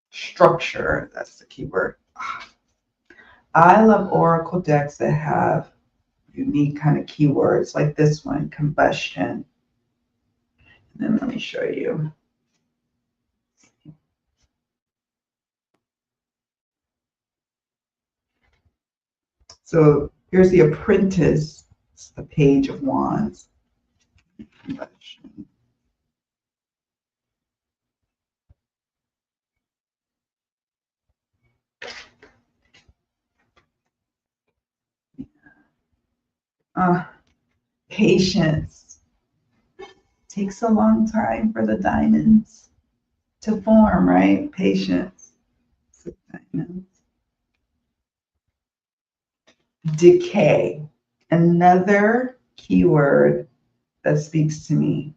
Structure, that's the key word. I love oracle decks that have unique kind of keywords like this one, combustion. And then let me show you. So here's the apprentice, it's the page of wands. Combustion. Patience. Takes a long time for the diamonds to form, right? Patience. Diamonds. Decay. Another keyword that speaks to me.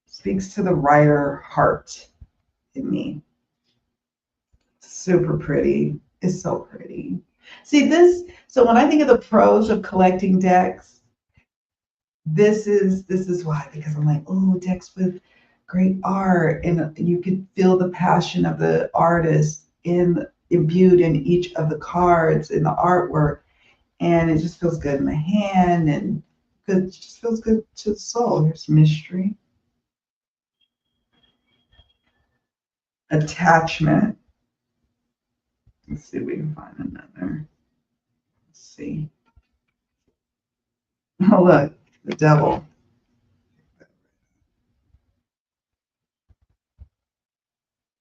Speaks to the writer heart in me. Super pretty. It's so pretty. See this, so when I think of the pros of collecting decks, this is why, because I'm like, oh, decks with great art, and you could feel the passion of the artist imbued in each of the cards in the artwork, and it just feels good in the hand and good, it just feels good to the soul. Here's mystery, attachment. Let's see if we can find another. Let's see. Oh look, the devil.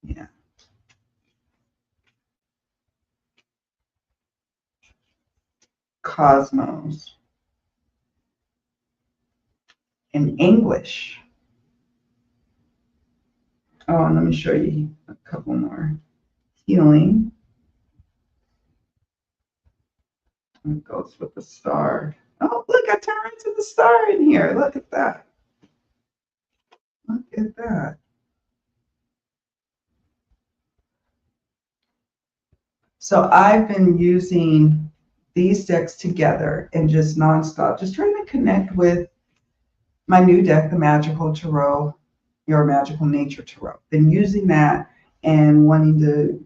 Yeah. Cosmos. In English. Oh, and let me show you a couple more. Healing. It goes with the star. Oh, look, I turned into the star in here. Look at that. Look at that. So I've been using these decks together and just nonstop, just trying to connect with my new deck, the Magical Tarot, Your Magical Nature Tarot. Been using that and wanting to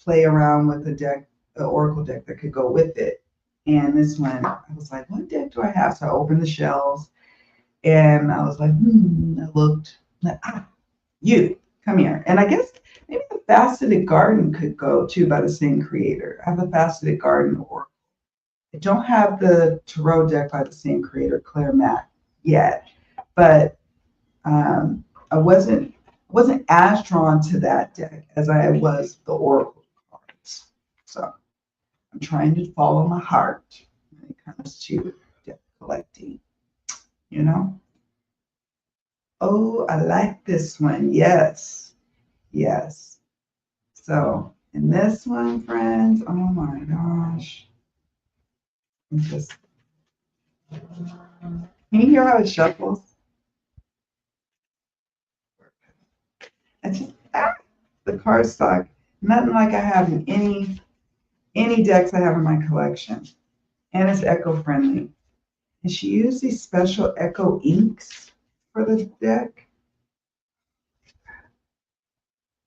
play around with a deck, an Oracle deck that could go with it. And this one, I was like, what deck do I have? So I opened the shelves and I was like, I looked, like, you, come here. And I guess maybe the Faceted Garden could go too by the same creator. I have the Faceted Garden Oracle. I don't have the Tarot deck by the same creator, Claire Matt, yet, but I wasn't as drawn to that deck as I was the Oracle cards. So I'm trying to follow my heart when it comes to deck collecting, you know? Oh, I like this one. Yes, yes. So in this one, friends, oh my gosh. Just, can you hear how it shuffles? I just, the cardstock, nothing like I have in any decks I have in my collection. And it's eco-friendly. And she used these special eco inks for the deck.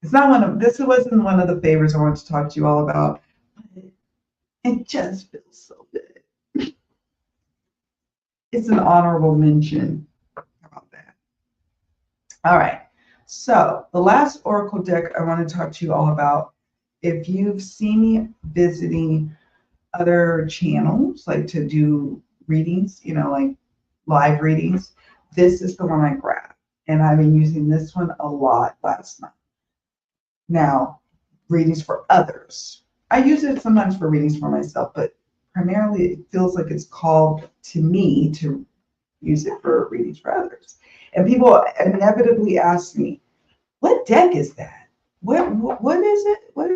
It's not one of this wasn't one of the favors I wanted to talk to you all about. It just feels so good. It's an honorable mention. How about that? All right. So the last Oracle deck I want to talk to you all about, if you've seen me visiting other channels, like to do readings, like live readings, this is the one I grabbed. And I've been using this one a lot last month. Now, readings for others. I use it sometimes for readings for myself, but primarily it feels like it's called to me to use it for readings for others. And people inevitably ask me, what deck is that? What is it? What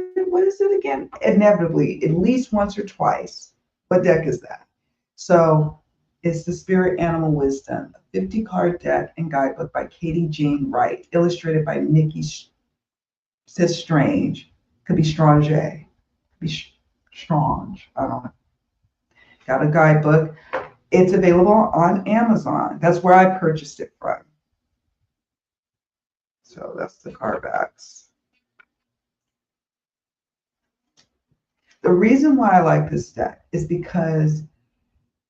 is it again? Inevitably, at least once or twice. What deck is that? So it's the Spirit Animal Wisdom, a 50 card deck and guidebook by Katie Jane Wright, illustrated by Nikki says Strange. Could be Strange. Could be Strange. I don't know. Got a guidebook. It's available on Amazon. That's where I purchased it from. So that's the card backs. The reason why I like this deck is because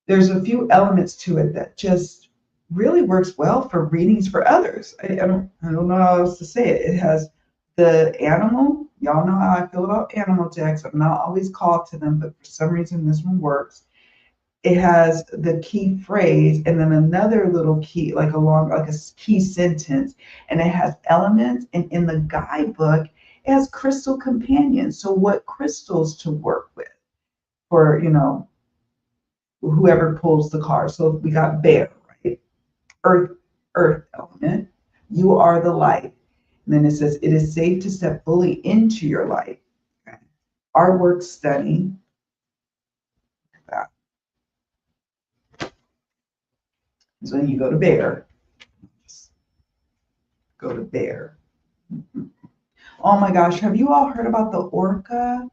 there's a few elements to it that just really works well for readings for others. I don't know how else to say it. It has the animal. Y'all know how I feel about animal decks. I'm not always called to them, but for some reason this one works. It has the key phrase and then another little key, like a key sentence, and it has elements. And in the guidebook, it has crystal companions. So what crystals to work with for, whoever pulls the card. So we got bear, right? Earth element. You are the light. And then it says, it is safe to step fully into your light. Okay. Artwork study. So when you go to bear, just go to bear. Oh my gosh, have you all heard about the orca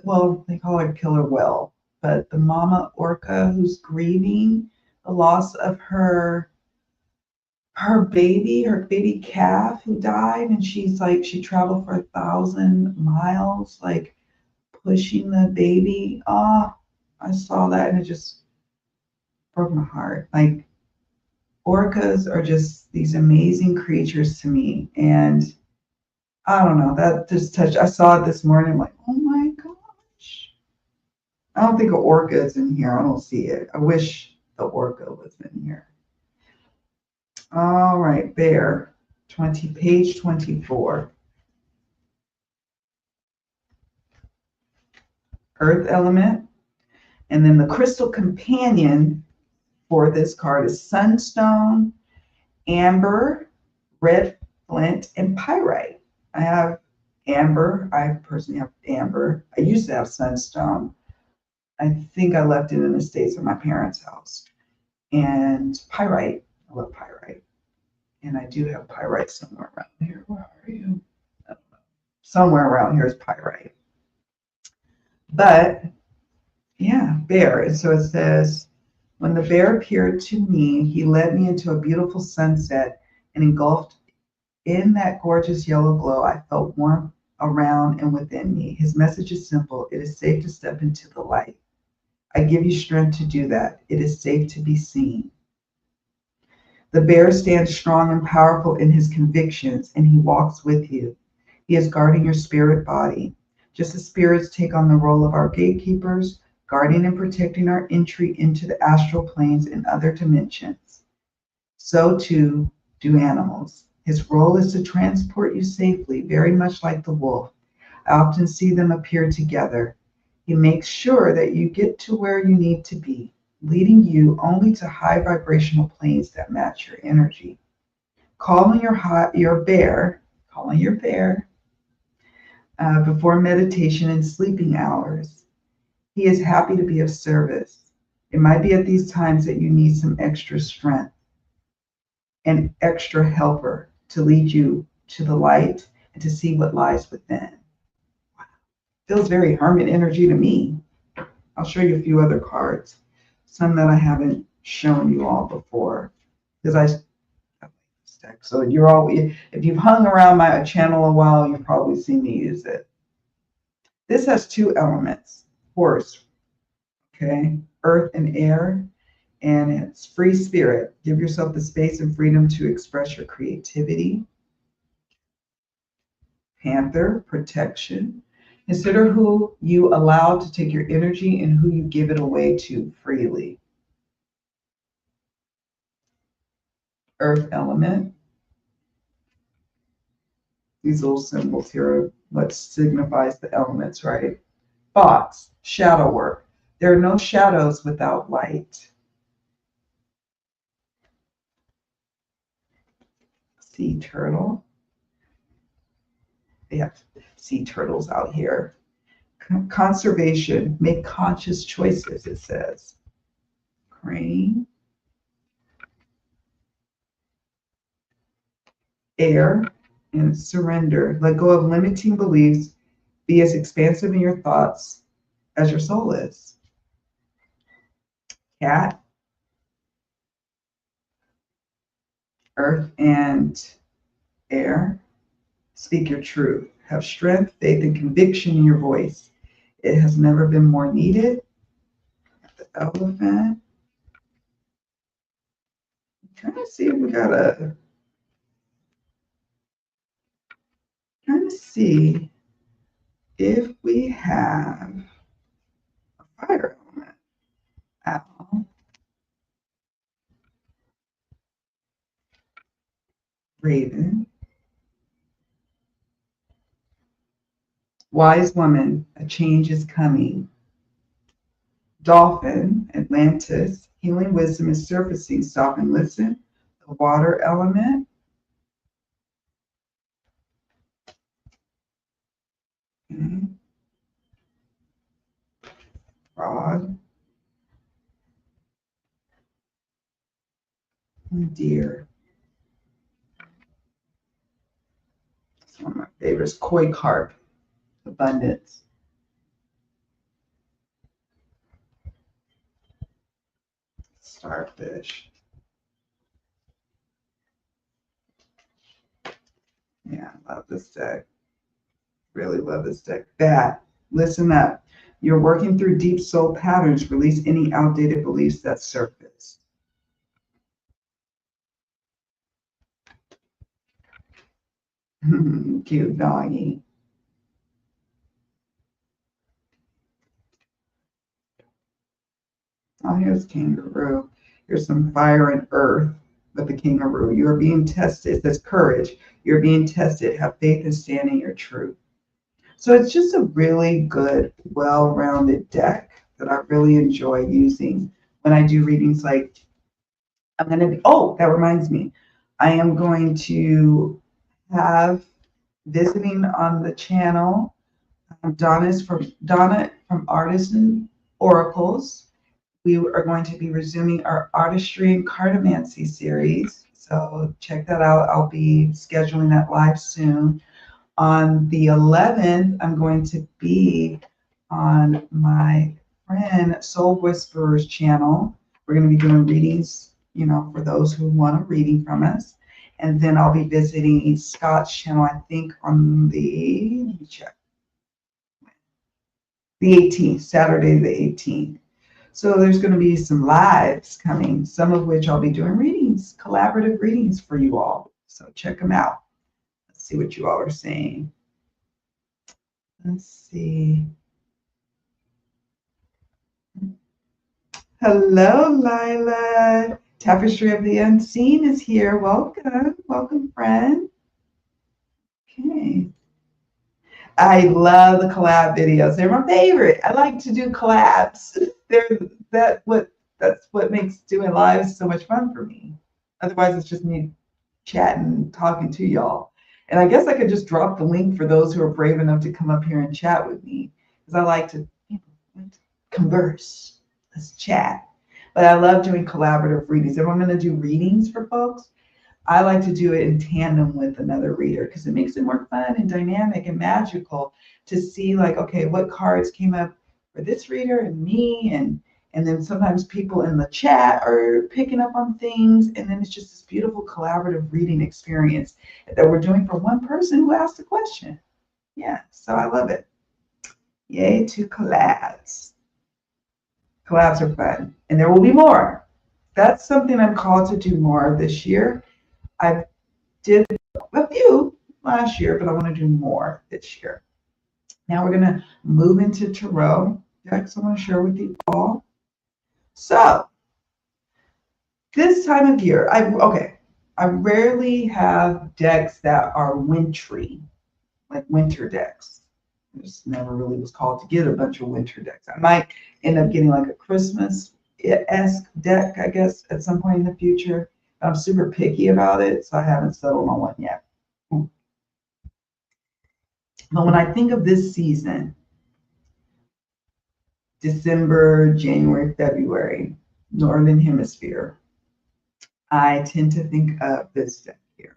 well, they call her killer whale, but the mama orca who's grieving the loss of her baby calf who died, and she's like, she traveled for 1,000 miles, like pushing the baby. Oh, I saw that and it just broke my heart. Like, orcas are just these amazing creatures to me. And I don't know, that just touched. I saw it this morning. I'm like, oh my gosh. I don't think an orca is in here. I don't see it. I wish the orca was in here. All right, bear, page 24. Earth element. And then the crystal companion for this card is sunstone, amber, red flint, and pyrite. I have amber. I personally have amber. I used to have sunstone. I think I left it in the States at my parents' house. And pyrite. I love pyrite. And I do have pyrite somewhere around here. Where are you? I don't know. Somewhere around here is pyrite. But yeah, bear. And so it says, when the bear appeared to me, he led me into a beautiful sunset and engulfed in that gorgeous yellow glow. I felt warmth around and within me. His message is simple. It is safe to step into the light. I give you strength to do that. It is safe to be seen. The bear stands strong and powerful in his convictions, and he walks with you. He is guarding your spirit body. Just as spirits take on the role of our gatekeepers, guarding and protecting our entry into the astral planes and other dimensions, so too do animals. His role is to transport you safely, very much like the wolf. I often see them appear together. He makes sure that you get to where you need to be, leading you only to high vibrational planes that match your energy. Calling your bear before meditation and sleeping hours. He is happy to be of service. It might be at these times that you need some extra strength, an extra helper to lead you to the light and to see what lies within. Feels very hermit energy to me. I'll show you a few other cards, some that I haven't shown you all before, because I like this deck. So if you've hung around my channel a while, you've probably seen me use it. This has two elements, horse, okay, earth and air, And it's free spirit. Give yourself the space and freedom to express your creativity. Panther, protection. Consider who you allow to take your energy and who you give it away to freely. Earth element. These little symbols here are what signifies the elements, right? Thoughts, shadow work. There are no shadows without light. Sea turtle. They have sea turtles out here. Conservation, make conscious choices, it says. Crane. Air and surrender. Let go of limiting beliefs. Be as expansive in your thoughts as your soul is. Cat, earth, and air. Speak your truth. Have strength, faith, and conviction in your voice. It has never been more needed. The elephant. I'm trying to see if we got a. Trying to see if we have a fire element. Owl. Raven. Wise woman, a change is coming. Dolphin, Atlantis, healing wisdom is surfacing. Stop and listen. The water element. Okay. Frog. And deer. It's one of my favorites. Koi carp, abundance. Starfish. Yeah, I love this deck. Really love this deck. Bat, listen up. You're working through deep soul patterns. Release any outdated beliefs that surface. Cute doggy. Oh, here's kangaroo. Here's some fire and earth with the kangaroo. You are being tested. It says courage. You're being tested. Have faith and stand in your truth. So it's just a really good, well-rounded deck that I really enjoy using when I do readings. Like I'm going to be, oh, that reminds me. I am going to have visiting on the channel. Donna from Artisan Oracles. We are going to be resuming our artistry and cartomancy series. So check that out. I'll be scheduling that live soon. On the 11th, I'm going to be on my friend Soul Whisperer's channel. We're going to be doing readings, for those who want a reading from us. And then I'll be visiting Scott's channel, I think on the, let me check, the 18th, Saturday the 18th. So there's going to be some lives coming, some of which I'll be doing readings, collaborative readings for you all. So check them out. Let's see what you all are saying. Let's see. Hello, Lila. Tapestry of the Unseen is here. Welcome. Welcome, friend. Okay. I love the collab videos. They're my favorite. I like to do collabs. That's what makes doing lives so much fun for me. Otherwise, it's just me chatting, talking to y'all. And I guess I could just drop the link for those who are brave enough to come up here and chat with me, because I like to converse. Let's chat. But I love doing collaborative readings. If I'm going to do readings for folks, I like to do it in tandem with another reader, because it makes it more fun and dynamic and magical to see, like, okay, what cards came up for this reader and me, and then sometimes people in the chat are picking up on things, and then it's just this beautiful collaborative reading experience that we're doing for one person who asked a question. Yeah, so I love it. Yay to collabs. Collabs are fun, and there will be more. that's something I'm called to do more this year. I did a few last year, but I want to do more this year. Now we're going to move into tarot decks I want to share with you all. So this time of year, I rarely have decks that are wintry, like winter decks. I just never really was called to get a bunch of winter decks. I might end up getting like a Christmas-esque deck, I guess, at some point in the future. I'm super picky about it, so I haven't settled on one yet. But when I think of this season, December, January, February, Northern Hemisphere, I tend to think of this deck here.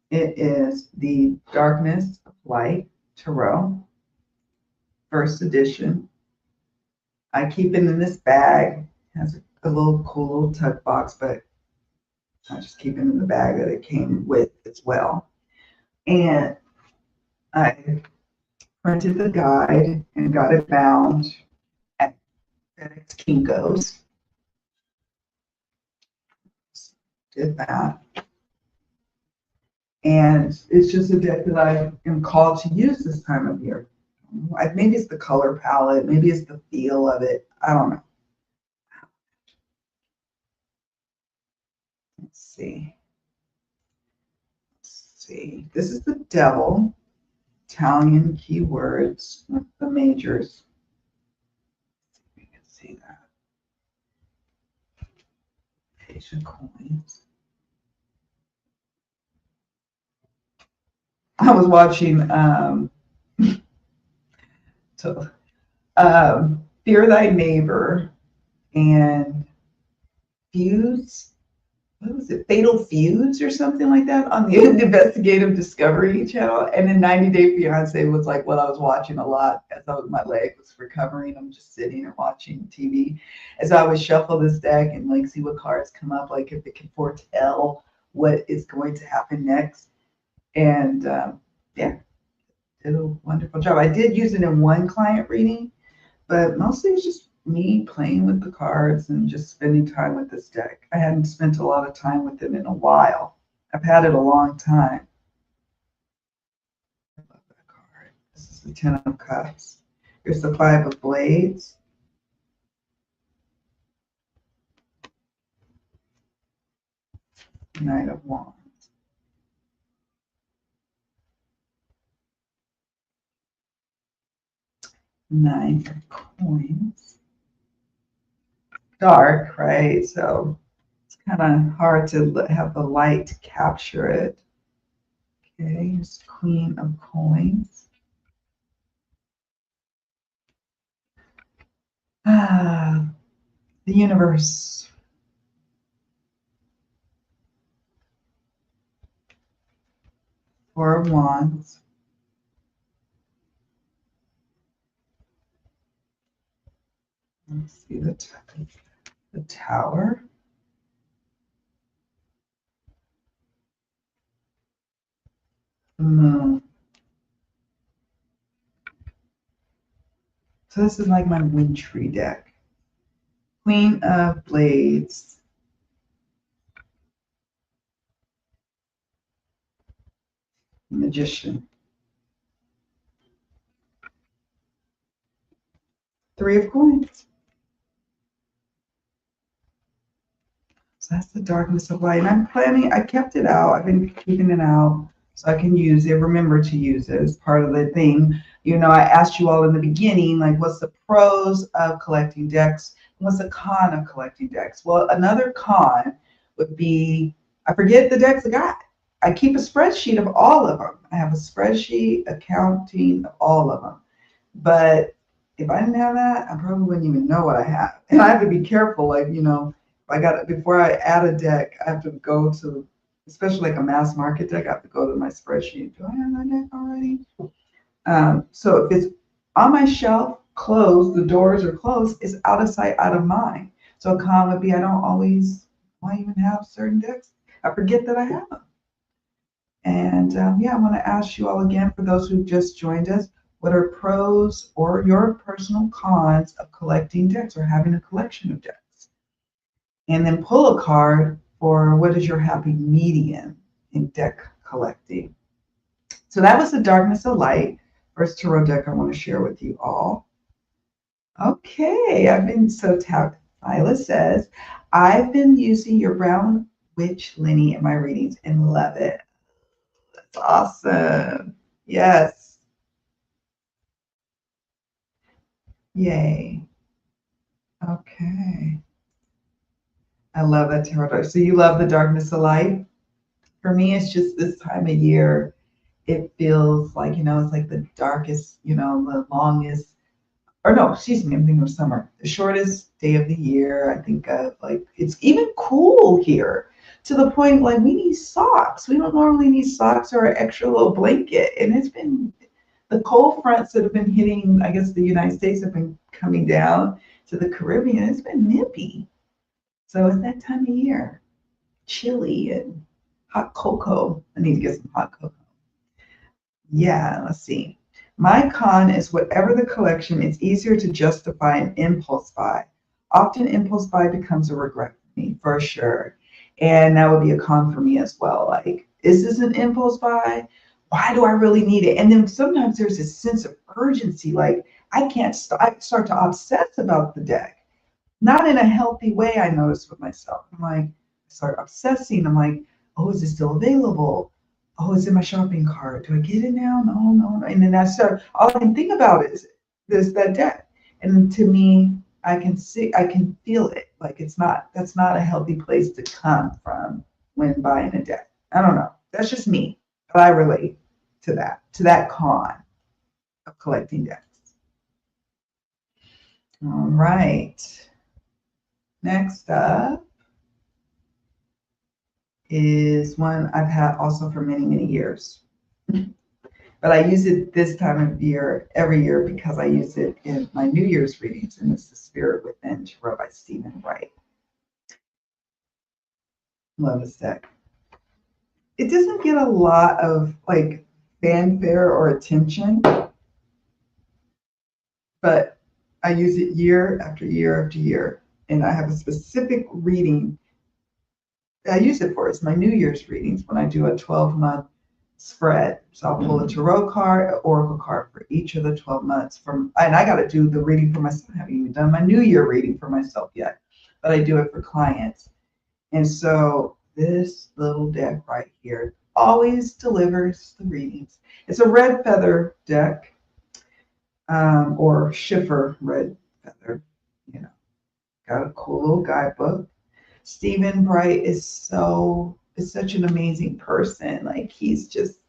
It is the Darkness of Light Tarot, first edition. I keep it in this bag. It has a little cool little tuck box, but I just keep it in the bag that it came with as well. And I printed the guide and got it bound at FedEx Kinko's. Did that. And it's just a deck that I am called to use this time of year. Maybe it's the color palette, maybe it's the feel of it. I don't know. Let's see. This is the Devil, Italian keywords, the majors. You can see that. Page of coins. I was watching Fear Thy Neighbor and Feuds. What was it? Fatal Feuds or something like that on the Investigative Discovery channel. And then 90 Day Fiance was like what I was watching a lot as my leg was recovering. I'm just sitting and watching TV. As I would shuffle this deck and like see what cards come up, like if it can foretell what is going to happen next. And yeah, did a wonderful job. I did use it in one client reading, but mostly it's just me playing with the cards and just spending time with this deck. I hadn't spent a lot of time with it in a while. I've had it a long time. I love that card. This is the Ten of Cups. Here's the Five of Blades. Knight of Wands. Nine of Coins. Dark, right? So it's kind of hard to have the light to capture it. Okay, here's Queen of Coins. The Universe. Four of Wands. Let's see the Tower. The Moon. So this is like my wintry deck. Queen of Blades. Magician. Three of Coins. So that's the Darkness of Light. And I kept it out. I've been keeping it out so I can use it, remember to use it as part of the thing. You know, I asked you all in the beginning, like, what's the pros of collecting decks? What's the con of collecting decks? Well, another con would be, I forget the decks I got. I keep a spreadsheet of all of them. I have a spreadsheet accounting of all of them. But if I didn't have that, I probably wouldn't even know what I have. And I have to be careful, like, you know, before I add a deck, I have to go to, especially like a mass market deck, I have to go to my spreadsheet. Do I have that deck already? So if it's on my shelf, closed, the doors are closed, it's out of sight, out of mind. So a con would be I don't always want to even have certain decks. I forget that I have them. And yeah, I want to ask you all again, for those who've just joined us, what are pros or your personal cons of collecting decks or having a collection of decks? And then pull a card for what is your happy medium in deck collecting. So that was the Darkness of Light, first tarot deck I want to share with you all. Okay, I've been so tapped. Lila says, I've been using your Brown Witch Lenny in my readings and love it. That's awesome. Yes. Yay. Okay. I love that tarot card. So you love the Darkness of Light? For me, it's just this time of year. It feels like, it's like the darkest, the longest, or no, excuse me, I'm thinking of summer. The shortest day of the year. I think like it's even cool here to the point like we need socks. We don't normally need socks or an extra little blanket. And it's been the cold fronts that have been hitting, I guess the United States have been coming down to the Caribbean. It's been nippy. So it's that time of year. Chilly and hot cocoa. I need to get some hot cocoa. Yeah, let's see. My con is whatever the collection, it's easier to justify an impulse buy. Often impulse buy becomes a regret for me, for sure. And that would be a con for me as well. Like, is this an impulse buy? Why do I really need it? And then sometimes there's this sense of urgency. Like, I can't I start to obsess about the deck. Not in a healthy way, I notice with myself. I'm like, I start obsessing. I'm like, oh, is it still available? Oh, it's in my shopping cart. Do I get it now? No, no, no. And then I start, all I can think about is there's that debt. And to me, I can see, I can feel it. Like that's not a healthy place to come from when buying a debt. I don't know. That's just me. But I relate to that con of collecting debts. All right. Next up is one I've had also for many, many years. But I use it this time of year, every year, because I use it in my New Year's readings, and it's The Spirit Within, tarot by Stephen Wright. Love this deck. It doesn't get a lot of like fanfare or attention, but I use it year after year after year. And I have a specific reading that I use it for. It's my New Year's readings when I do a 12-month spread. So I'll pull a tarot card, an oracle card for each of the 12 months and I got to do the reading for myself. I haven't even done my New Year reading for myself yet, but I do it for clients. And so this little deck right here always delivers the readings. It's a red feather deck, or Schiffer red feather, you know, got a cool little guidebook. Stephen Bright is such an amazing person. Like he's just,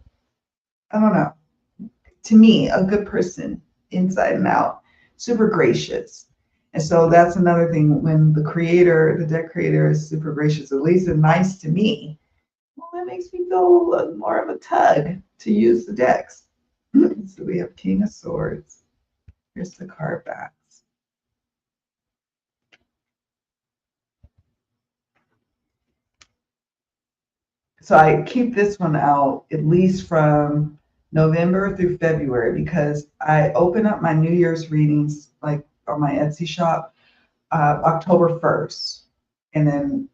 I don't know, to me, a good person inside and out, super gracious. And so that's another thing when the deck creator is super gracious, at least and nice to me, well, that makes me feel more of a tug to use the decks. So we have King of Swords. Here's the card backs. So I keep this one out at least from November through February because I open up my New Year's readings like on my Etsy shop October 1st. And then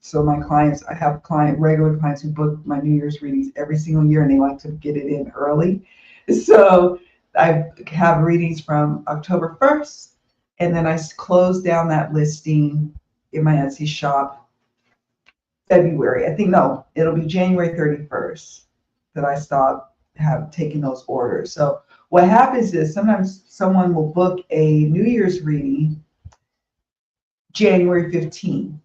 so my clients, I have regular clients who book my New Year's readings every single year and they like to get it in early. So I have readings from October 1st and then I close down that listing in my Etsy shop February. I think, no, it'll be January 31st that I stop taking those orders. So what happens is sometimes someone will book a New Year's reading January 15th.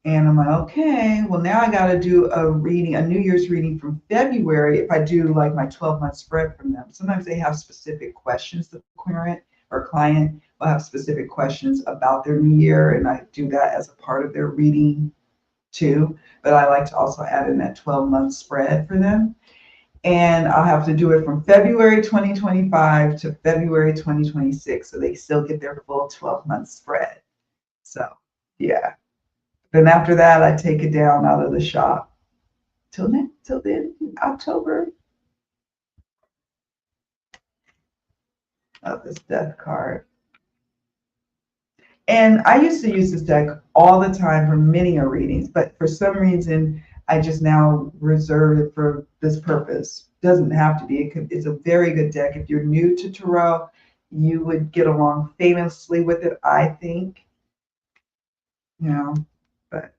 And I'm like, okay, well now I got to do a New Year's reading from February if I do like my 12-month spread from them. Sometimes they have specific questions, the querent or client will have specific questions about their new year, and I do that as a part of their reading too. But I like to also add in that 12-month spread for them. And I'll have to do it from February 2025 to February 2026, so they still get their full 12-month spread. So, yeah. Then after that, I take it down out of the shop till then, October. Of this death card. And I used to use this deck all the time for many readings, but for some reason, I just now reserve it for this purpose. Doesn't have to be. It's a very good deck. If you're new to tarot, you would get along famously with it, I think. You know, but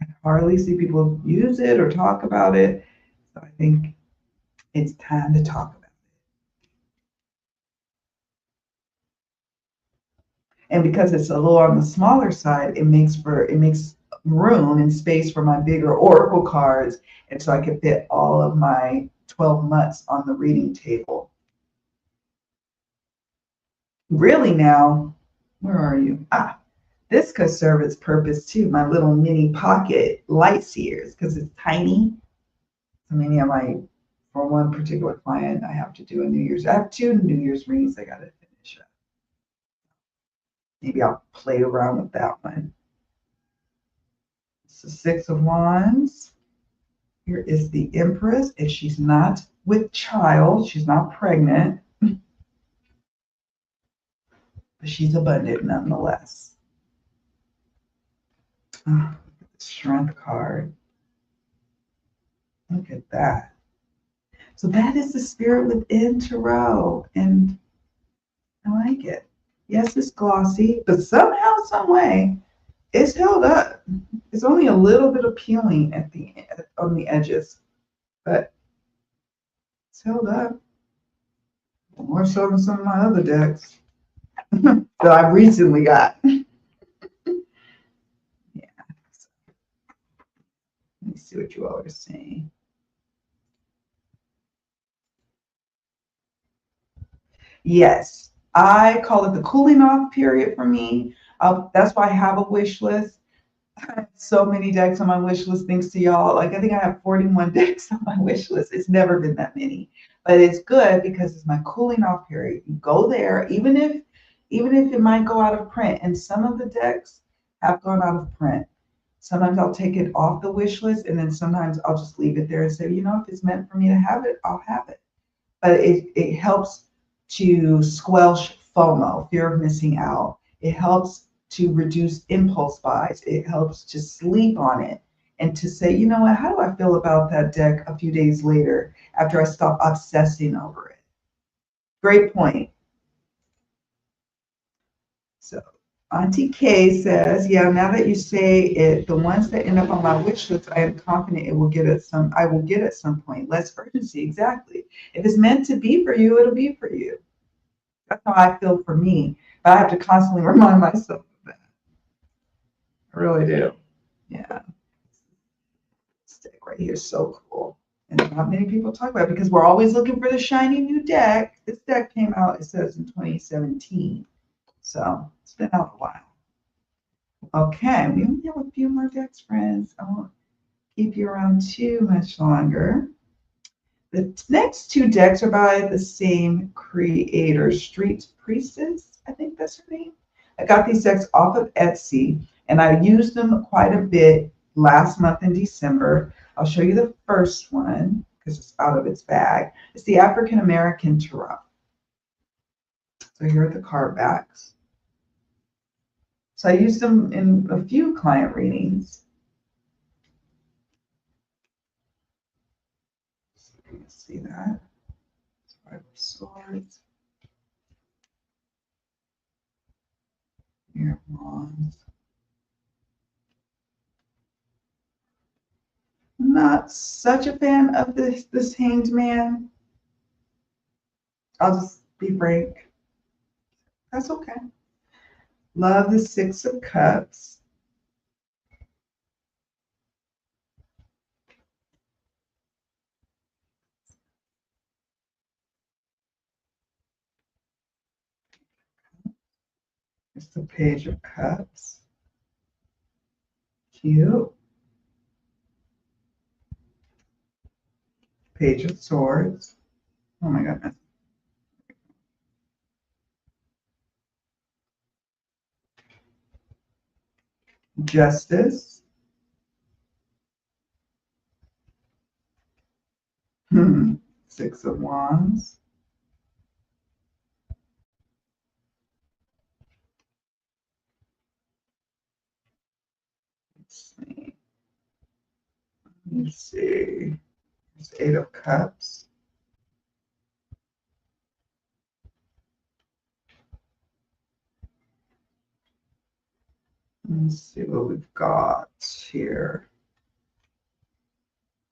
I hardly see people use it or talk about it. So I think it's time to talk about it. And because it's a little on the smaller side, it makes room and space for my bigger oracle cards, and so I can fit all of my 12 months on the reading table. Really now, where are you? This could serve its purpose too. My little mini pocket light seers, because it's tiny. So many of my, for one particular client, I have to do a New Year's. I have 2 New Year's readings I got to finish up. Maybe I'll play around with that one. It's the Six of Wands. Here is the Empress. If she's not with child, she's not pregnant, but she's abundant nonetheless. Oh, the Strength card. Look at that. So that is the spirit within tarot, and I like it. Yes, it's glossy, but somehow, some way, it's held up. It's only a little bit of peeling on the edges, but it's held up more so than some of my other decks that I recently got. Yeah. Let me see what you all are saying. Yes, I call it the cooling off period for me. That's why I have a wish list. I have so many decks on my wish list, thanks to y'all. Like, I think I have 41 decks on my wish list. It's never been that many, but it's good because it's my cooling off period. You go there, even if it might go out of print, and some of the decks have gone out of print. Sometimes I'll take it off the wish list, and then sometimes I'll just leave it there and say, if it's meant for me to have it, I'll have it. But it helps to squelch FOMO, fear of missing out. It helps to reduce impulse buys. It helps to sleep on it and to say, you know what, how do I feel about that deck a few days later after I stop obsessing over it? Great point. So Auntie K says, yeah, now that you say it, the ones that end up on my wish list, I am confident I will get at some point. Less urgency, exactly. If it's meant to be for you, it'll be for you. That's how I feel for me. But I have to constantly remind myself of that. I really do. Yeah. This deck right here is so cool. And not many people talk about it because we're always looking for the shiny new deck. This deck came out, it says, in 2017. So it's been out a while. Okay, we only have a few more decks, friends. I won't keep you around too much longer. The next 2 decks are by the same creator, Street Priestess, I think that's her name. I got these decks off of Etsy, and I used them quite a bit last month in December. I'll show you the first one because it's out of its bag. It's the African American Tarot. So here are the card backs. So I used them in a few client readings. So you can see that. Five of Swords. Here, Wands. Not such a fan of this Hanged Man. I'll just be frank. That's okay. Love the Six of Cups. It's the Page of Cups. Cute. Page of Swords. Oh my goodness. Justice. Six of Wands. Let's see. There's 8 of Cups. Let's see what we've got here.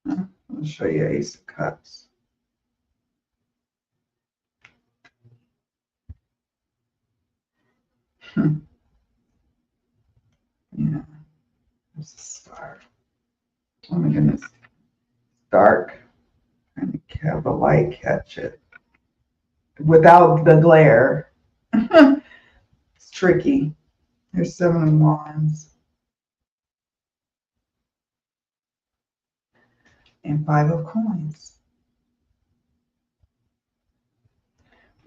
I'll show you Ace of Cups. Yeah, there's a star. Oh my goodness. Dark. Trying to have the light catch it without the glare. It's tricky. There's 7 of Wands and 5 of Coins.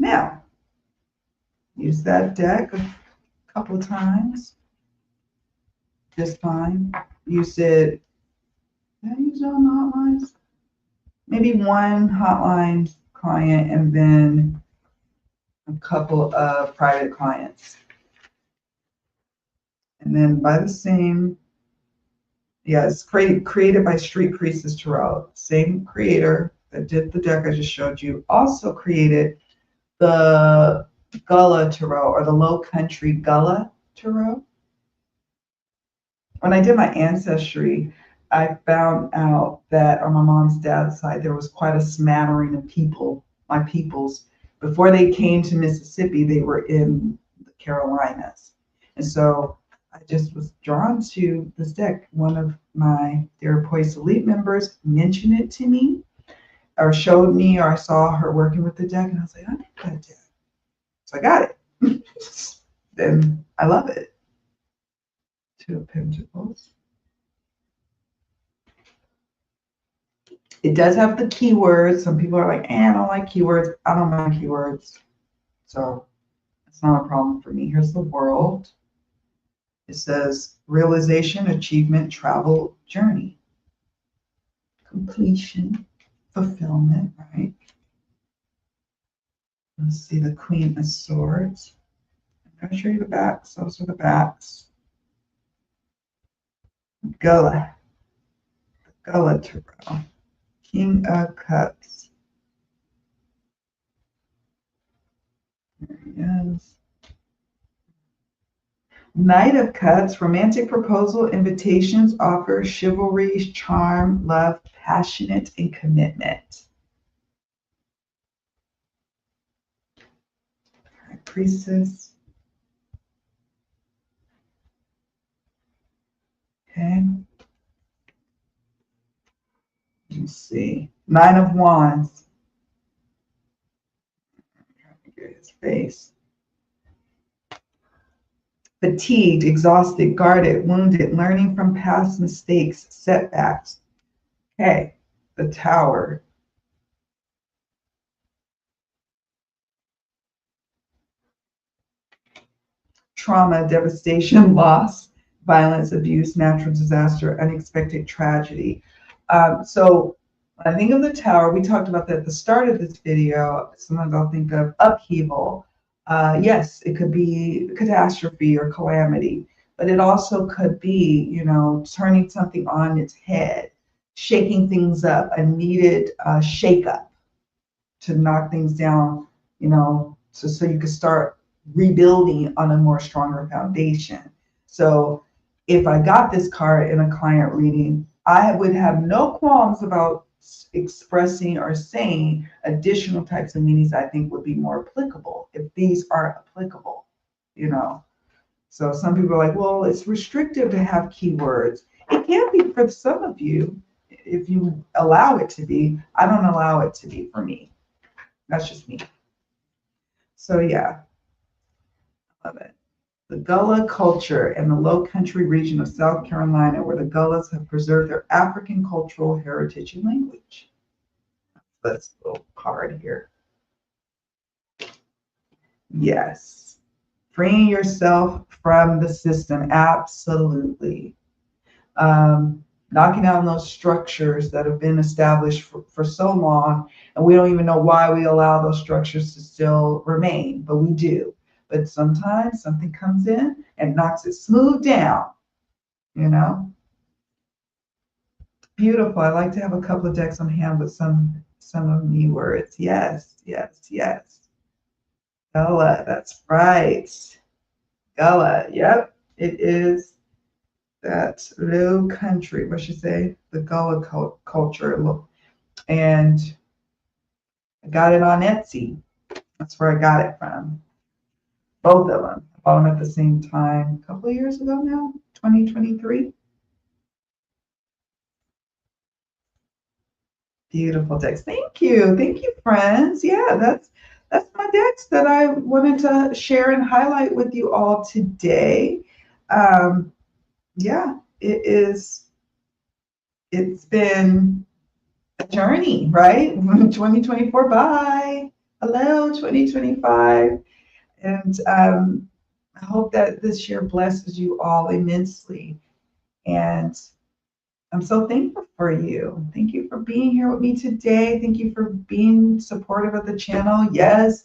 Now, use that deck a couple of times. Just fine. Use it. Did I use it on the hotlines? Maybe one hotline client and then a couple of private clients. And then by the same, yeah, it's created by Street Priestess Tarot. Same creator that did the deck I just showed you also created the Gullah Tarot or the Low Country Gullah Tarot. When I did my ancestry, I found out that on my mom's dad's side, there was quite a smattering of people, my peoples. Before they came to Mississippi, they were in the Carolinas. And so I just was drawn to this deck. One of my Therapoist Elite members mentioned it to me or showed me, or I saw her working with the deck, and I was like, I need that deck. So I got it. Then I love it. 2 of Pentacles. It does have the keywords. Some people are like, I don't like keywords. I don't mind keywords. So it's not a problem for me. Here's the World. It says realization, achievement, travel, journey. Completion, fulfillment, right? Let's see the Queen of Swords. I'm going to show you the backs. Those are the backs. Gullah. Gullah Tarot. King of Cups. There he is. Knight of Cups. Romantic proposal, invitations, offers, chivalry, charm, love, passionate, and commitment. High Priestess. Okay. Let's see. 9 of Wands. I'm trying to get his face. Fatigued, exhausted, guarded, wounded, learning from past mistakes, setbacks. Okay. The Tower. Trauma, devastation, loss, violence, abuse, natural disaster, unexpected tragedy. So when I think of the Tower, we talked about that at the start of this video. Sometimes I'll think of upheaval. Yes, it could be catastrophe or calamity, but it also could be, turning something on its head, shaking things up, a needed shake up to knock things down, so you can start rebuilding on a more stronger foundation. So if I got this card in a client reading, I would have no qualms about expressing or saying additional types of meanings I think would be more applicable if these aren't applicable, So some people are like, well, it's restrictive to have keywords. It can be for some of you if you allow it to be. I don't allow it to be for me. That's just me. So yeah, I love it. The Gullah culture and the Low Country region of South Carolina, where the Gullahs have preserved their African cultural heritage and language. That's a little card here. Yes. Freeing yourself from the system, absolutely. Knocking down those structures that have been established for so long, and we don't even know why we allow those structures to still remain, but we do. But sometimes something comes in and knocks it smooth down, Beautiful. I like to have a couple of decks on hand with some of me words. Yes, yes, yes. Gullah, that's right. Gullah, yep. It is that low country, what should say? The Gullah culture. And I got it on Etsy. That's where I got it from. Both of them. I bought them at the same time a couple of years ago now, 2023. Beautiful decks. Thank you. Thank you, friends. Yeah, that's my decks that I wanted to share and highlight with you all today. Um, yeah, it's been a journey, right? 2024, bye. Hello, 2025. And I hope that this year blesses you all immensely. And I'm so thankful for you. Thank you for being here with me today. Thank you for being supportive of the channel. Yes,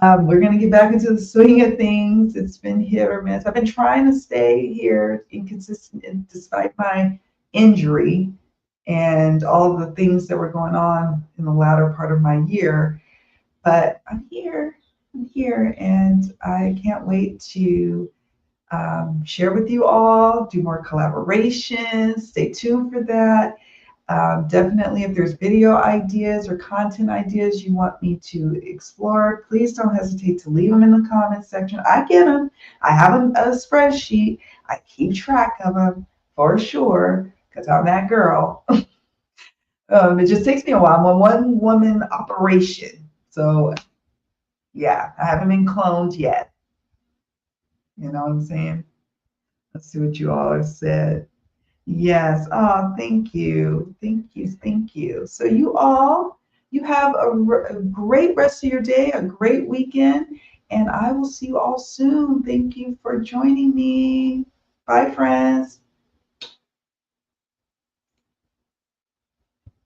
we're going to get back into the swing of things. It's been hit or miss. I've been trying to stay here inconsistent despite my injury and all the things that were going on in the latter part of my year. But I'm here. I'm here, and I can't wait to share with you all, do more collaborations. Stay tuned for that. Definitely, if there's video ideas or content ideas you want me to explore, please don't hesitate to leave them in the comments section. I get them. I have a spreadsheet. I keep track of them for sure because I'm that girl. It just takes me a while. I'm a one-woman operation. So, yeah, I haven't been cloned yet. You know what I'm saying? Let's see what you all have said. Yes. Oh, thank you. Thank you. Thank you. So you all, you have a great rest of your day, a great weekend, and I will see you all soon. Thank you for joining me. Bye, friends.